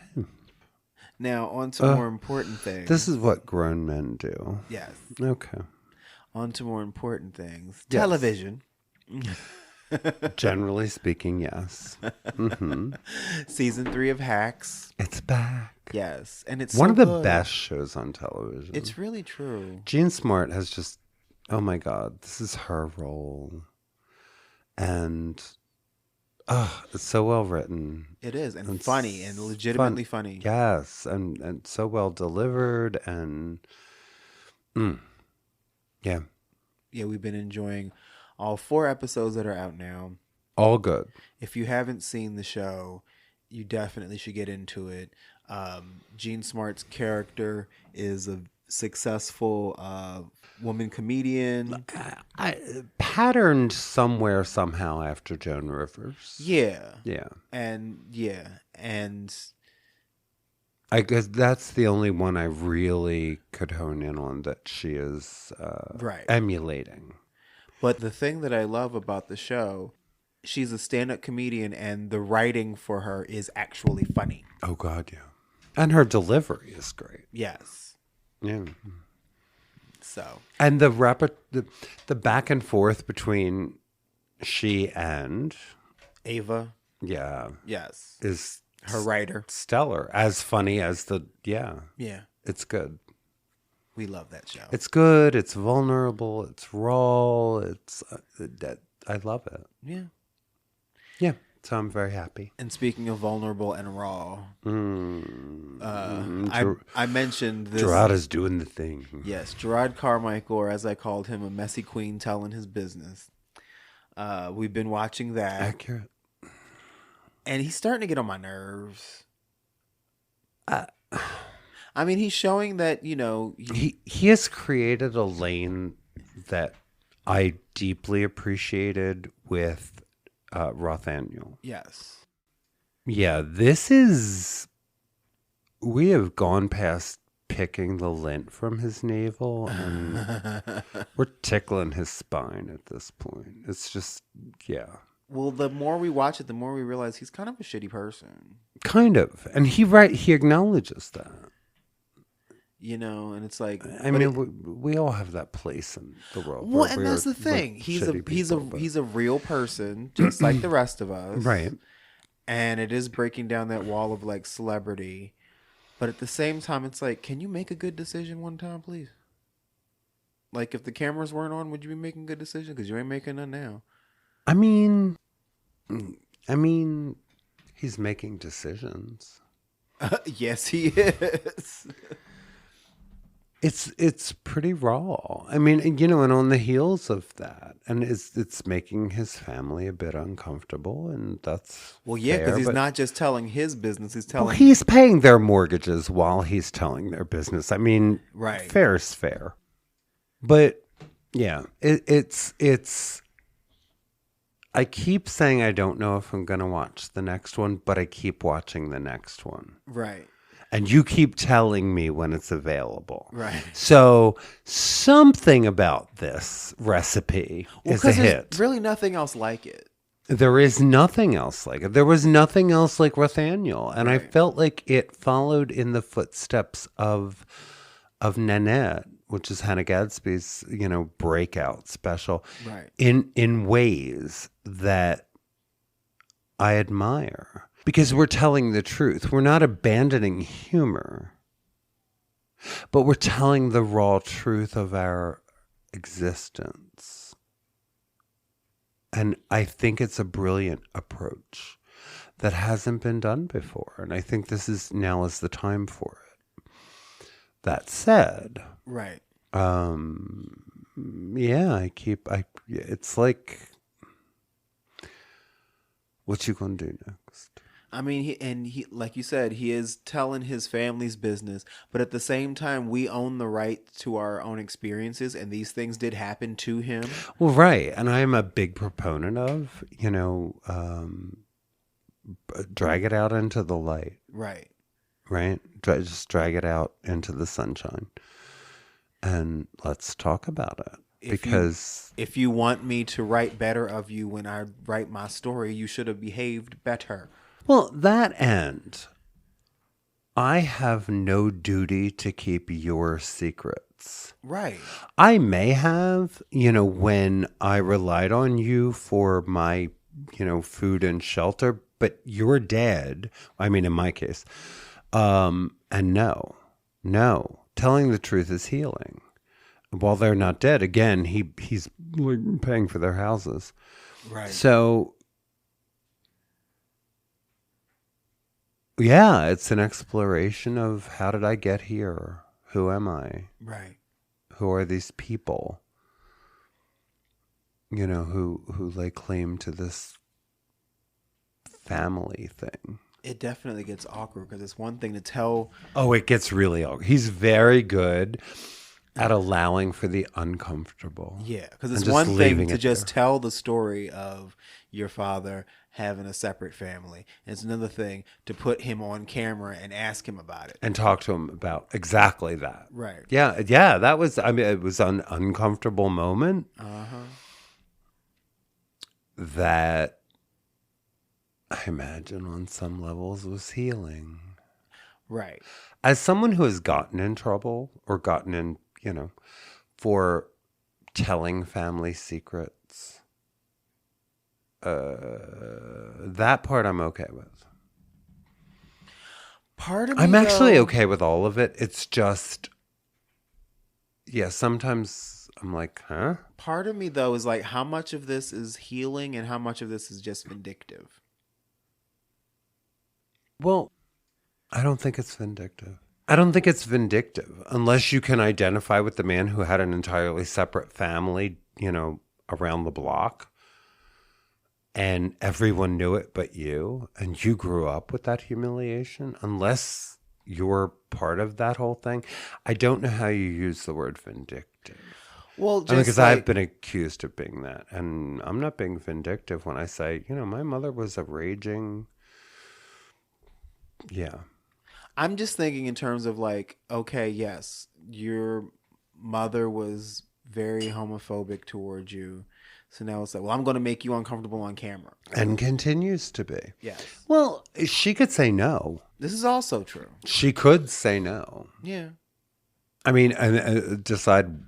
Now, on to more important things. This is what grown men do. Yes. Okay. On to more important things. Yes. Television. Generally speaking, yes. Mm-hmm. Season 3 of Hacks. It's back. Yes. And it's one so of the good. best shows on television. It's really true. Jean Smart has just, oh my God, this is her role. And, it's so well written. It is. And It's funny and legitimately funny. Yes. And so well delivered. And, yeah. Yeah, we've been enjoying all 4 episodes that are out now. All good. If you haven't seen the show, you definitely should get into it. Jean Smart's character is a successful woman comedian. Patterned somewhere, somehow after Joan Rivers. Yeah. Yeah. And I guess that's the only one I really could hone in on that she is right. emulating. But the thing that I love about the show, she's a stand-up comedian, and the writing for her is actually funny. Oh, God, yeah. And her delivery is great. Yes. Yeah. So. And the back and forth between she and Ava. Yeah. Yes. Is her writer. Stellar. As funny as Yeah. It's good. We love that show. It's good. It's vulnerable. It's raw. It's I love it. Yeah. Yeah. So I'm very happy. And speaking of vulnerable and raw, I mentioned this. Gerard is doing the thing. Yes, Gerard Carmichael, or as I called him, a messy queen telling his business. We've been watching that. Accurate. And he's starting to get on my nerves. I mean, he's showing that, he has created a lane that I deeply appreciated with Rothaniel. Yes. Yeah, we have gone past picking the lint from his navel, and we're tickling his spine at this point. It's just, yeah. Well, the more we watch it, the more we realize he's kind of a shitty person. Kind of. And he acknowledges that. And it's like, I mean, we all have that place in the world. Well, and that's the thing. He's a real person, just like the rest of us, right? And it is breaking down that wall of like celebrity, but at the same time, it's like, can you make a good decision one time, please? Like, if the cameras weren't on, would you be making good decisions? Because you ain't making none now. I mean, he's making decisions. Yes, he is. It's pretty raw. I mean, you know, and on the heels of that, and it's making his family a bit uncomfortable, and that's Well, yeah, because he's not just telling his business; he's telling. Well, he's paying their mortgages while he's telling their business. I mean, right? Fair's fair, but yeah, it's. I keep saying I don't know if I'm going to watch the next one, but I keep watching the next one. Right. And you keep telling me when it's available. Right. So something about this recipe is a hit. There's really nothing else like it. There is nothing else like it. There was nothing else like Nathaniel. And I felt like it followed in the footsteps of Nanette, which is Hannah Gadsby's, you know, breakout special. Right. In ways that I admire. Because we're telling the truth. We're not abandoning humor, but we're telling the raw truth of our existence. And I think it's a brilliant approach that hasn't been done before. And I think now is the time for it. That said, right. Yeah, it's like, what you gonna do next? I mean, he like you said, he is telling his family's business, but at the same time, we own the right to our own experiences, and these things did happen to him. Well, right, and I'm a big proponent of, you know, drag it out into the light. Right. Right? Just drag it out into the sunshine, and let's talk about it. If you want me to write better of you when I write my story, you should have behaved better. Well, that end, I have no duty to keep your secrets. Right. I may have, you know, when I relied on you for my, you know, food and shelter, but you're dead. I mean, in my case. And no, telling the truth is healing. While they're not dead, again, he's paying for their houses. Right. So, yeah, it's an exploration of how did I get here? Who am I? Right. Who are these people? You know, who lay claim to this family thing. It definitely gets awkward because it's one thing to tell. Oh, it gets really awkward. He's very good at allowing for the uncomfortable. Yeah, because it's one thing to just tell the story of your father having a separate family. And it's another thing to put him on camera and ask him about it. And talk to him about exactly that. Right. Yeah, that was, I mean, it was an uncomfortable moment. That I imagine on some levels was healing. Right. As someone who has gotten in trouble or gotten in, you know, for telling family secrets, that part I'm okay with. Part of me, I'm actually okay with all of it. It's just, yeah, sometimes I'm like, huh? Part of me, though, is like, how much of this is healing and how much of this is just vindictive? Well, I don't think it's vindictive. I don't think it's vindictive unless you can identify with the man who had an entirely separate family, you know, around the block. And everyone knew it but you. And you grew up with that humiliation. Unless you're part of that whole thing. I don't know how you use the word vindictive. Well, just because I've been accused of being that. And I'm not being vindictive when I say, you know, my mother was a raging... Yeah. I'm just thinking in terms of like, okay, yes, your mother was very homophobic towards you. So now it's like, well, I'm going to make you uncomfortable on camera. And continues to be. Yes. Well, she could say no. This is also true. She could say no. Yeah. I mean, and decide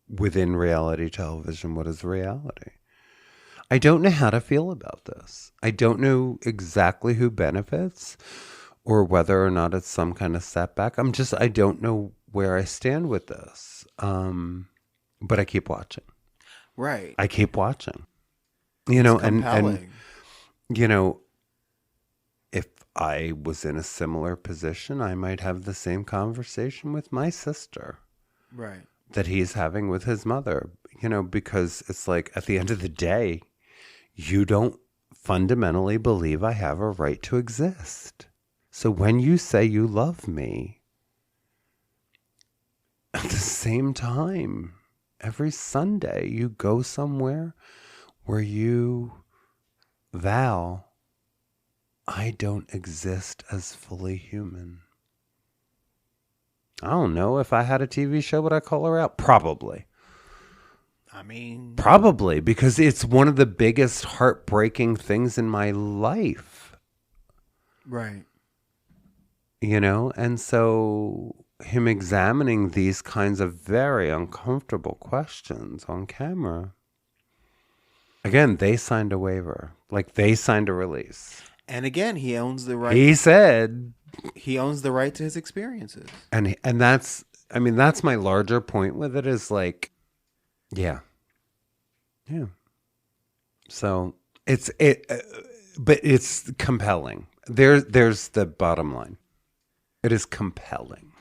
within reality television what is reality. I don't know how to feel about this. I don't know exactly who benefits or whether or not it's some kind of setback. I don't know where I stand with this. But I keep watching. Right. I keep watching. You know, and you know, if I was in a similar position, I might have the same conversation with my sister. Right. That he's having with his mother, you know, because it's like at the end of the day, you don't fundamentally believe I have a right to exist. So when you say you love me, at the same time, every Sunday you go somewhere where you vow, I don't exist as fully human. I don't know. If I had a TV show, would I call her out? Probably. I mean... Probably, because it's one of the biggest heartbreaking things in my life. Right. You know? And so him examining these kinds of very uncomfortable questions on camera. Again, they signed a waiver. Like, they signed a release. And again, he owns the right. He said... He owns the right to his experiences. And that's, I mean, that's my larger point with it is like, yeah. Yeah. So but it's compelling. There's the bottom line. It is compelling.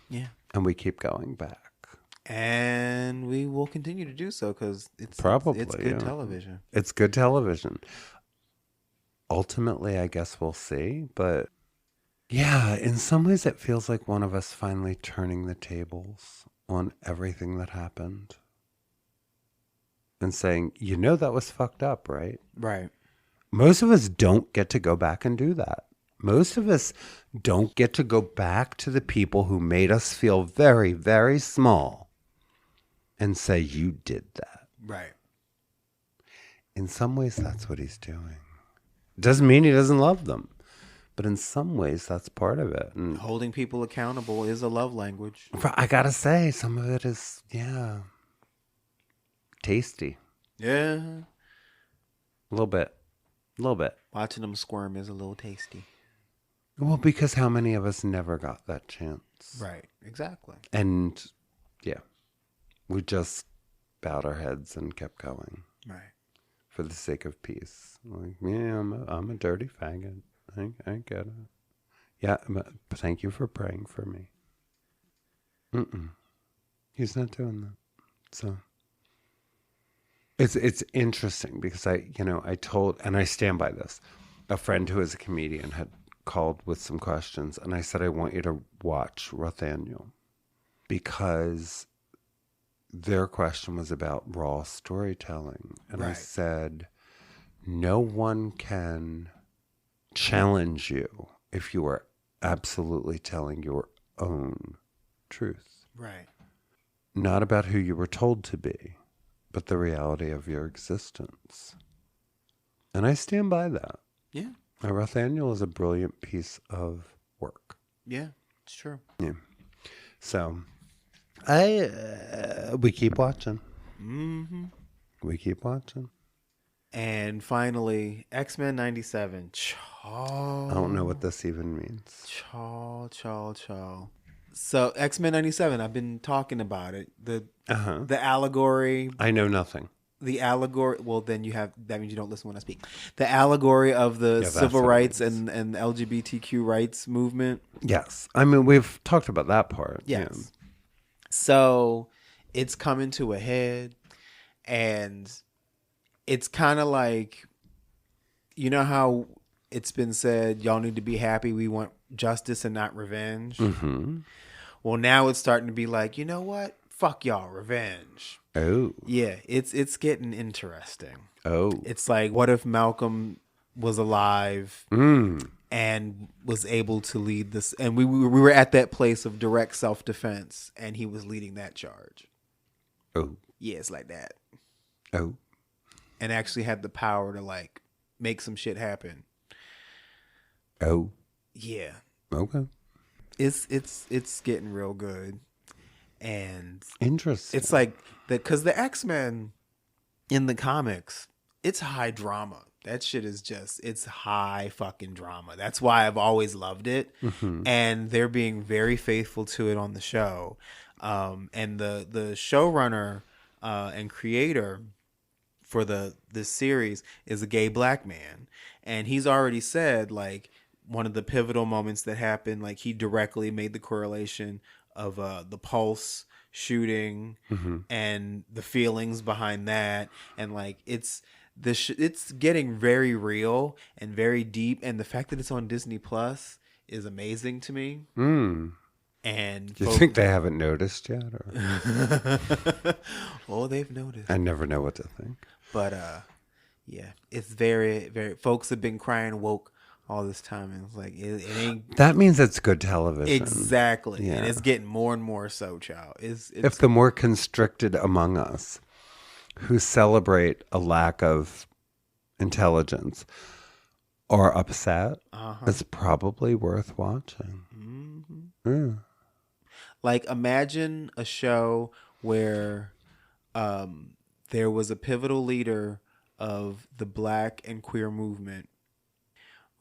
Yeah. And we keep going back. And we will continue to do so because it's good television. It's good television. Ultimately, I guess we'll see. But yeah, in some ways it feels like one of us finally turning the tables on everything that happened. And saying, you know, that was fucked up, right? Right. Most of us don't get to go back and do that. Most of us don't get to go back to the people who made us feel very, very small and say, you did that. Right. In some ways, that's what he's doing. Doesn't mean he doesn't love them. But in some ways, that's part of it. And holding people accountable is a love language. I gotta say, some of it is, yeah, tasty. Yeah. A little bit. Watching them squirm is a little tasty. Well, because how many of us never got that chance? Right. Exactly. And, yeah, we just bowed our heads and kept going. Right. For the sake of peace. Like, yeah, I'm a dirty faggot. I get it. Yeah, but thank you for praying for me. He's not doing that. So it's interesting because I told, and I stand by this, a friend who is a comedian had called with some questions, and I said, I want you to watch Rothaniel because their question was about raw storytelling. And I said, no one can challenge you if you are absolutely telling your own truth. Right. Not about who you were told to be, but the reality of your existence. And I stand by that. Yeah. Rothaniel is a brilliant piece of work. Yeah, it's true. Yeah. So we keep watching. Mm-hmm. We keep watching. And finally, X-Men 97. I don't know what this even means. Chaw. So X-Men 97, I've been talking about it. The allegory. I know nothing. The allegory. Well, then that means you don't listen when I speak. The allegory of the civil rights and LGBTQ rights movement. Yes. I mean, we've talked about that part. Yes. Yeah. So it's coming to a head, and it's kind of like, you know how it's been said, y'all need to be happy. We want justice and not revenge. Mm-hmm. Well, now it's starting to be like, you know what? Fuck y'all, revenge. Oh. Yeah, it's getting interesting. Oh. It's like, what if Malcolm was alive and was able to lead this? And we were at that place of direct self-defense, and he was leading that charge. Oh. Yeah, it's like that. Oh. And actually had the power to like make some shit happen. Oh. Yeah. Okay. It's getting real good. And interesting. It's like because the X-Men in the comics, it's high drama. That shit is it's high fucking drama. That's why I've always loved it. Mm-hmm. And they're being very faithful to it on the show. And the showrunner and creator for this series is a gay black man, and he's already said, like, one of the pivotal moments that happened, like, he directly made the correlation of the Pulse shooting and the feelings behind that, and like it's getting very real and very deep, and the fact that it's on Disney Plus is amazing to me. And do you think they haven't noticed yet? Or? Oh, they've noticed. I never know what to think. But yeah, it's very, very. Folks have been crying woke all this time, and it's like it ain't. That means it's good television. Exactly, Yeah. and it's getting more and more so, child. It's if the more constricted among us who celebrate a lack of intelligence are upset, it's probably worth watching. Yeah. Like, imagine a show where there was a pivotal leader of the black and queer movement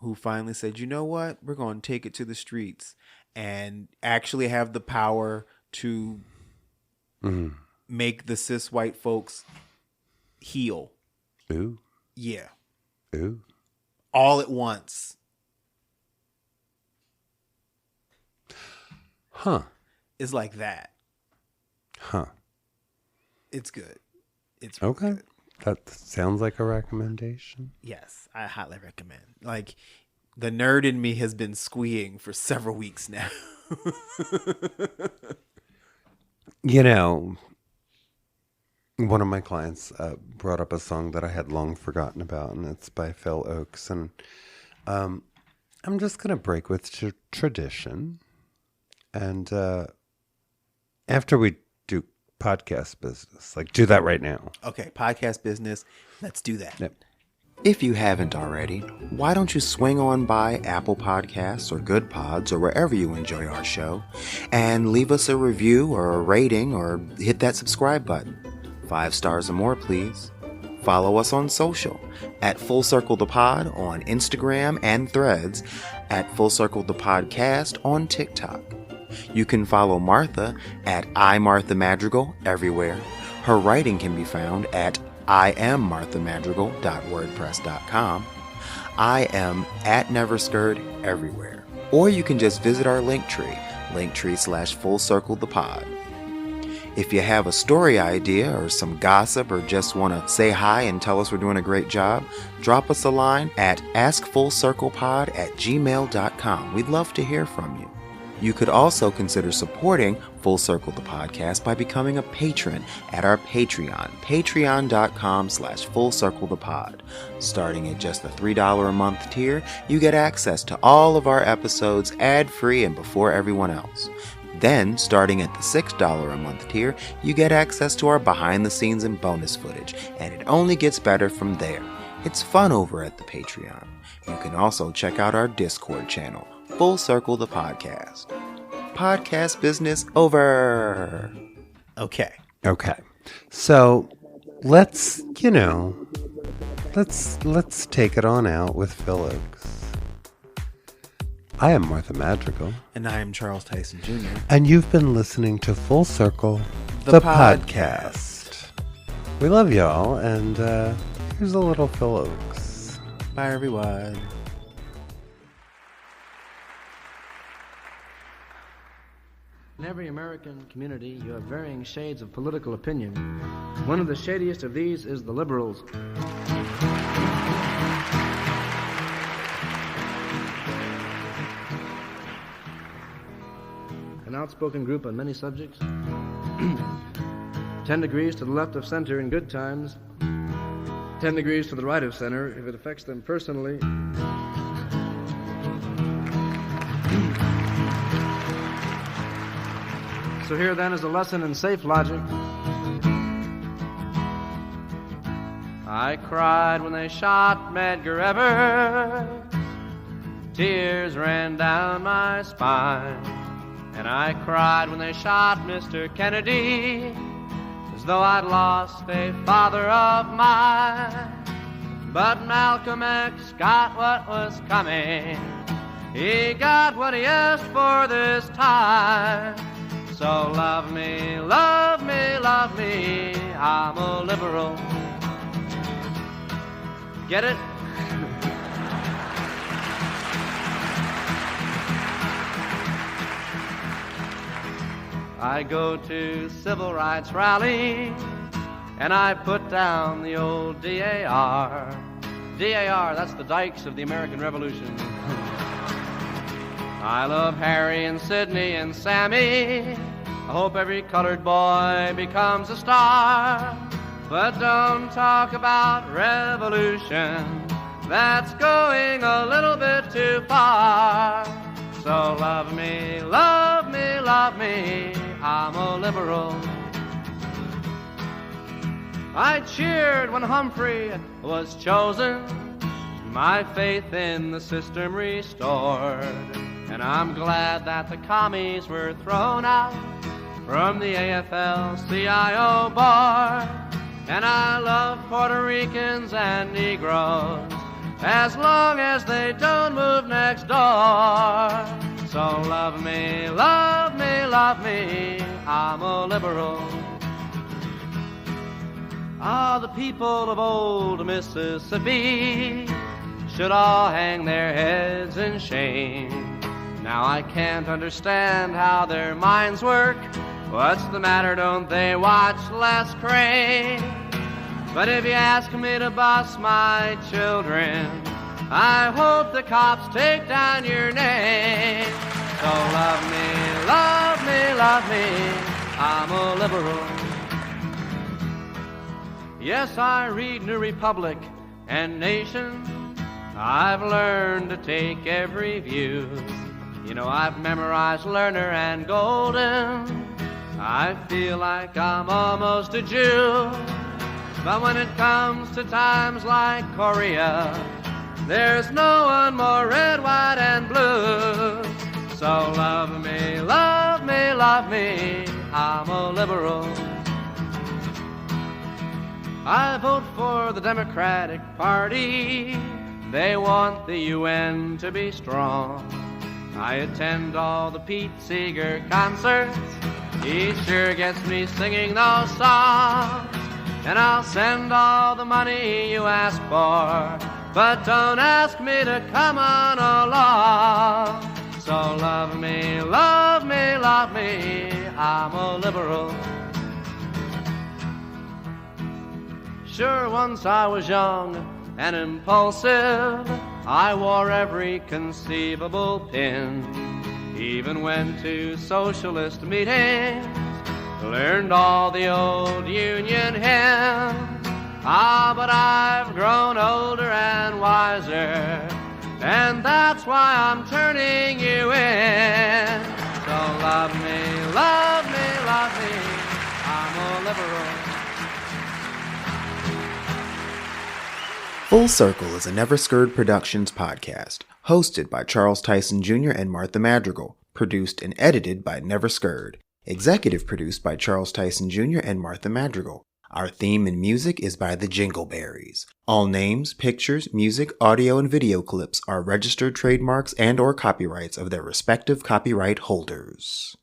who finally said, you know what, we're going to take it to the streets and actually have the power to make the cis white folks heal. Ooh. Yeah. Ooh. All at once. Huh. It's like that. Huh. It's good. It's really Okay. good. That sounds like a recommendation. Yes, I highly recommend. Like, the nerd in me has been squeeing for several weeks now. You know, one of my clients brought up a song that I had long forgotten about, and it's by Phil Oakes. And I'm just going to break with tradition. And after we do podcast business, like, do that right now. Okay, podcast business. Let's do that. Yep. If you haven't already, why don't you swing on by Apple Podcasts or Good Pods or wherever you enjoy our show and leave us a review or a rating or hit that subscribe button. 5 stars or more, please. Follow us on social at Full Circle the Pod on Instagram and Threads, at Full Circle the Podcast on TikTok. You can follow Martha at iMarthaMadrigal everywhere. Her writing can be found at IamMarthaMadrigal.wordpress.com. I am at Neverskirt everywhere. Or you can just visit our linktree /Full Circle the Pod. If you have a story idea or some gossip or just want to say hi and tell us we're doing a great job, drop us a line at askfullcirclepod@gmail.com. We'd love to hear from you. You could also consider supporting Full Circle the Podcast by becoming a patron at our Patreon, patreon.com/FullCircleThePod. Starting at just the $3 a month tier, you get access to all of our episodes ad-free and before everyone else. Then, starting at the $6 a month tier, you get access to our behind-the-scenes and bonus footage, and it only gets better from there. It's fun over at the Patreon. You can also check out our Discord channel, Full Circle the Podcast. Podcast business over. Okay. So let's take it on out with Phil Oakes. I am Martha Madrigal. And I am Charles Tyson Jr. And you've been listening to Full Circle, the podcast. We love y'all, and here's a little Phil Oakes. Bye, everyone. In every American community, you have varying shades of political opinion. One of the shadiest of these is the liberals. An outspoken group on many subjects. 10 degrees to the left of center in good times. 10 degrees to the right of center if it affects them personally. So here then is a lesson in safe logic. I cried when they shot Medgar Evers. Tears ran down my spine. And I cried when they shot Mr. Kennedy, as though I'd lost a father of mine. But Malcolm X got what was coming. He got what he asked for this time. So love me, love me, love me, I'm a liberal. Get it? I go to civil rights rallies and I put down the old DAR. DAR, that's the dykes of the American Revolution. I love Harry and Sidney and Sammy. I hope every colored boy becomes a star. But don't talk about revolution. That's going a little bit too far. So love me, love me, love me, I'm a liberal. I cheered when Humphrey was chosen, my faith in the system restored. And I'm glad that the commies were thrown out from the AFL-CIO board. And I love Puerto Ricans and Negroes, as long as they don't move next door. So love me, love me, love me, I'm a liberal. Ah, the people of old Mississippi should all hang their heads in shame. Now I can't understand how their minds work. What's the matter, don't they watch Les Crane? But if you ask me to bus my children, I hope the cops take down your name. So love me, love me, love me, I'm a liberal. Yes, I read New Republic and Nation. I've learned to take every view. You know, I've memorized Lerner and Golden. I feel like I'm almost a Jew. But when it comes to times like Korea, there's no one more red, white, and blue. So love me, love me, love me, I'm a liberal. I vote for the Democratic Party. They want the UN to be strong. I attend all the Pete Seeger concerts. He sure gets me singing those songs. And I'll send all the money you ask for, but don't ask me to come on along. So love me, love me, love me, I'm a liberal. Sure, once I was young and impulsive, I wore every conceivable pin. Even went to socialist meetings, learned all the old Union hymns. Ah, but I've grown older and wiser, and that's why I'm turning you in. So love me, love me, love me, I'm a liberal. Full Circle is a Never Scared Productions podcast, hosted by Charles Tyson Jr. and Martha Madrigal, produced and edited by Never Scared, executive produced by Charles Tyson Jr. and Martha Madrigal. Our theme and music is by the Jingleberries. All names, pictures, music, audio, and video clips are registered trademarks and/or copyrights of their respective copyright holders.